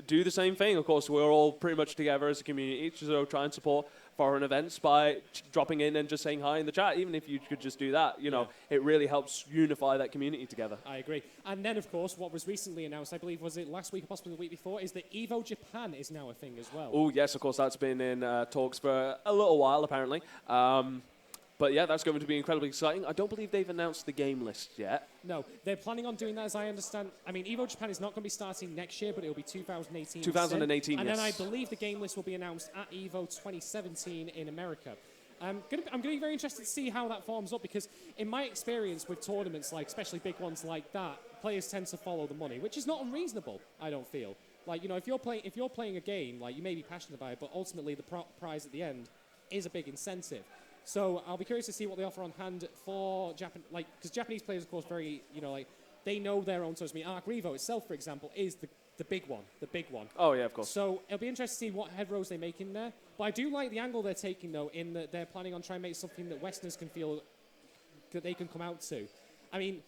do the same thing. Of course, we're all pretty much together as a community, so try and support foreign events by dropping in and just saying hi in the chat. Even if you could just do that, it really helps unify that community together. I agree. And then, of course, what was recently announced, I believe, was it last week or possibly the week before, is that Evo Japan is now a thing as well. Oh, yes, of course, that's been in talks for a little while, apparently. But yeah, that's going to be incredibly exciting. I don't believe they've announced the game list yet. No, they're planning on doing that, as I understand. I mean, Evo Japan is not going to be starting next year, but it'll be 2018. 2018, and yes. then I believe the game list will be announced at Evo 2017 in America. I'm going to be very interested to see how that forms up, because in my experience with tournaments, like especially big ones like that, players tend to follow the money, which is not unreasonable, I don't feel. Like, if you're playing a game, like, you may be passionate about it, but ultimately the prize at the end is a big incentive. So I'll be curious to see what they offer on hand for Japan, because Japanese players, of course, very, they know their own tournaments. I mean, Arc Revo itself, for example, is the big one. Oh, yeah, of course. So it'll be interesting to see what headrows they make in there. But I do like the angle they're taking, though, in that they're planning on trying to make something that Westerners can feel that they can come out to. I mean,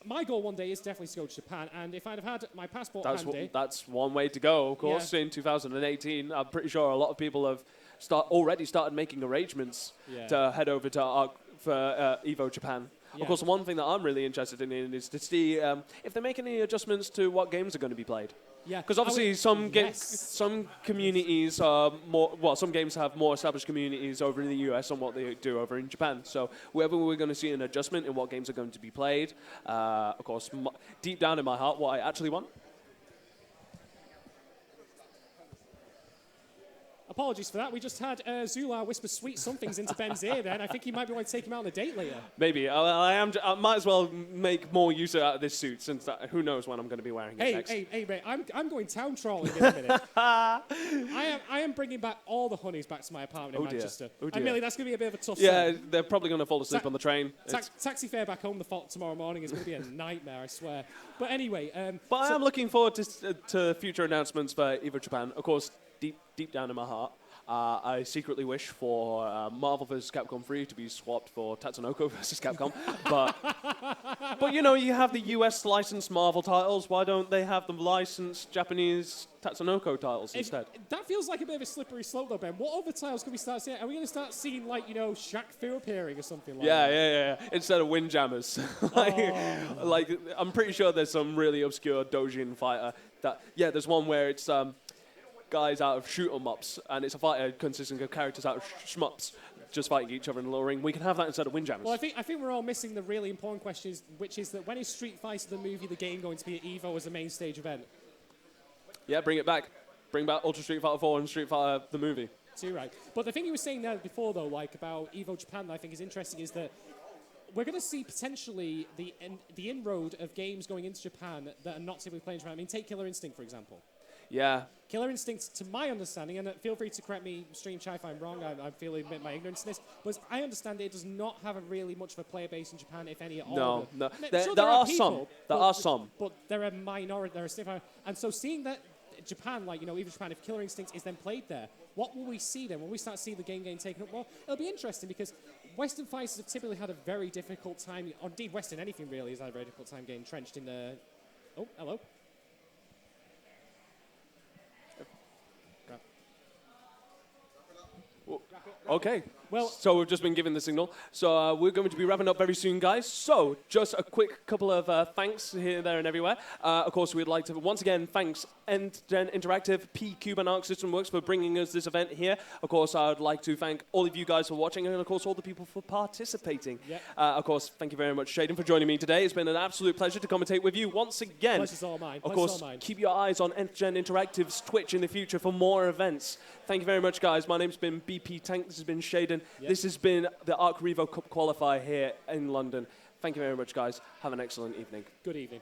my goal one day is definitely to go to Japan, and if I'd have had my passport handy... That's one way to go, of course, in 2018. I'm pretty sure a lot of people have already started making arrangements to head over to Evo Japan. Yeah. Of course, one thing that I'm really interested in is to see if they make any adjustments to what games are going to be played. Yeah. Because obviously some communities are more, well, some games have more established communities over in the US than what they do over in Japan. So whether we're going to see an adjustment in what games are going to be played, of course, deep down in my heart, what I actually want. Apologies for that. We just had Zula whisper sweet somethings into Ben's ear then. I think he might be wanting to take him out on a date later. Maybe. I might as well make more use out of this suit since who knows when I'm going to be wearing it next. Hey, mate, I'm going town trolling in a minute. I am bringing back all the honeys back to my apartment in Manchester. Oh dear. And Millie, that's going to be a bit of a tough Yeah, sell. they're probably going to fall asleep on the train. Taxi fare back home tomorrow morning is going to be a nightmare, I swear. But anyway... but I am looking forward to future announcements for EVO Japan. Of course, deep down in my heart, I secretly wish for Marvel vs. Capcom 3 to be swapped for Tatsunoko vs. Capcom. but you know, you have the US licensed Marvel titles. Why don't they have the licensed Japanese Tatsunoko titles instead? That feels like a bit of a slippery slope, though, Ben. What other titles can we start seeing? Are we going to start seeing, like, you know, Shaq Fu appearing or something like that? Yeah. Instead of Windjammers. like, I'm pretty sure there's some really obscure Dojin fighter there's one where it's guys out of shoot 'em ups, and it's a fighter consisting of characters out of shmups just fighting each other in a little ring. We can have that instead of Windjammers. Well, I think we're all missing the really important question, which is that when is Street Fighter the movie, the game, going to be at EVO as a main stage event? Yeah, bring it back. Bring back Ultra Street Fighter 4 and Street Fighter the movie. Too right. But the thing you were saying there before, though, like about EVO Japan, that I think is interesting, is that we're going to see potentially the inroad of games going into Japan that are not typically playing in Japan. I mean, take Killer Instinct, for example. Yeah. Killer Instinct, to my understanding, and feel free to correct me, Stream Chai, if I'm wrong, I feel admit my ignorance in this, but I understand it does not have a really much of a player base in Japan, if any at all. No. Sure, there are people, some. But they're a minority, they're a stiff. And so seeing that Japan, like, you know, even Japan, if Killer Instinct is then played there, what will we see then? When we start seeing the game getting taken up? Well, it'll be interesting because Western fighters have typically had a very difficult time, or indeed Western anything really has had a very difficult time getting entrenched in the... Oh, hello. Okay. Well, so we've just been given the signal. So we're going to be wrapping up very soon, guys. So just a quick couple of thanks here, there, and everywhere. Of course, we'd like to once again thanks End-Gen Interactive, P-Cube, and Arc System Works for bringing us this event here. Of course, I would like to thank all of you guys for watching, and of course, all the people for participating. Yep. Of course, thank you very much, Shaden, for joining me today. It's been an absolute pleasure to commentate with you once again. Pleasure's all mine. Of course, keep your eyes on End-Gen Interactive's Twitch in the future for more events. Thank you very much, guys. My name's been BP Tank. This has been Shaden. Yep. This has been the Arc Revo Cup Qualifier here in London. Thank you very much, guys. Have an excellent evening. Good evening.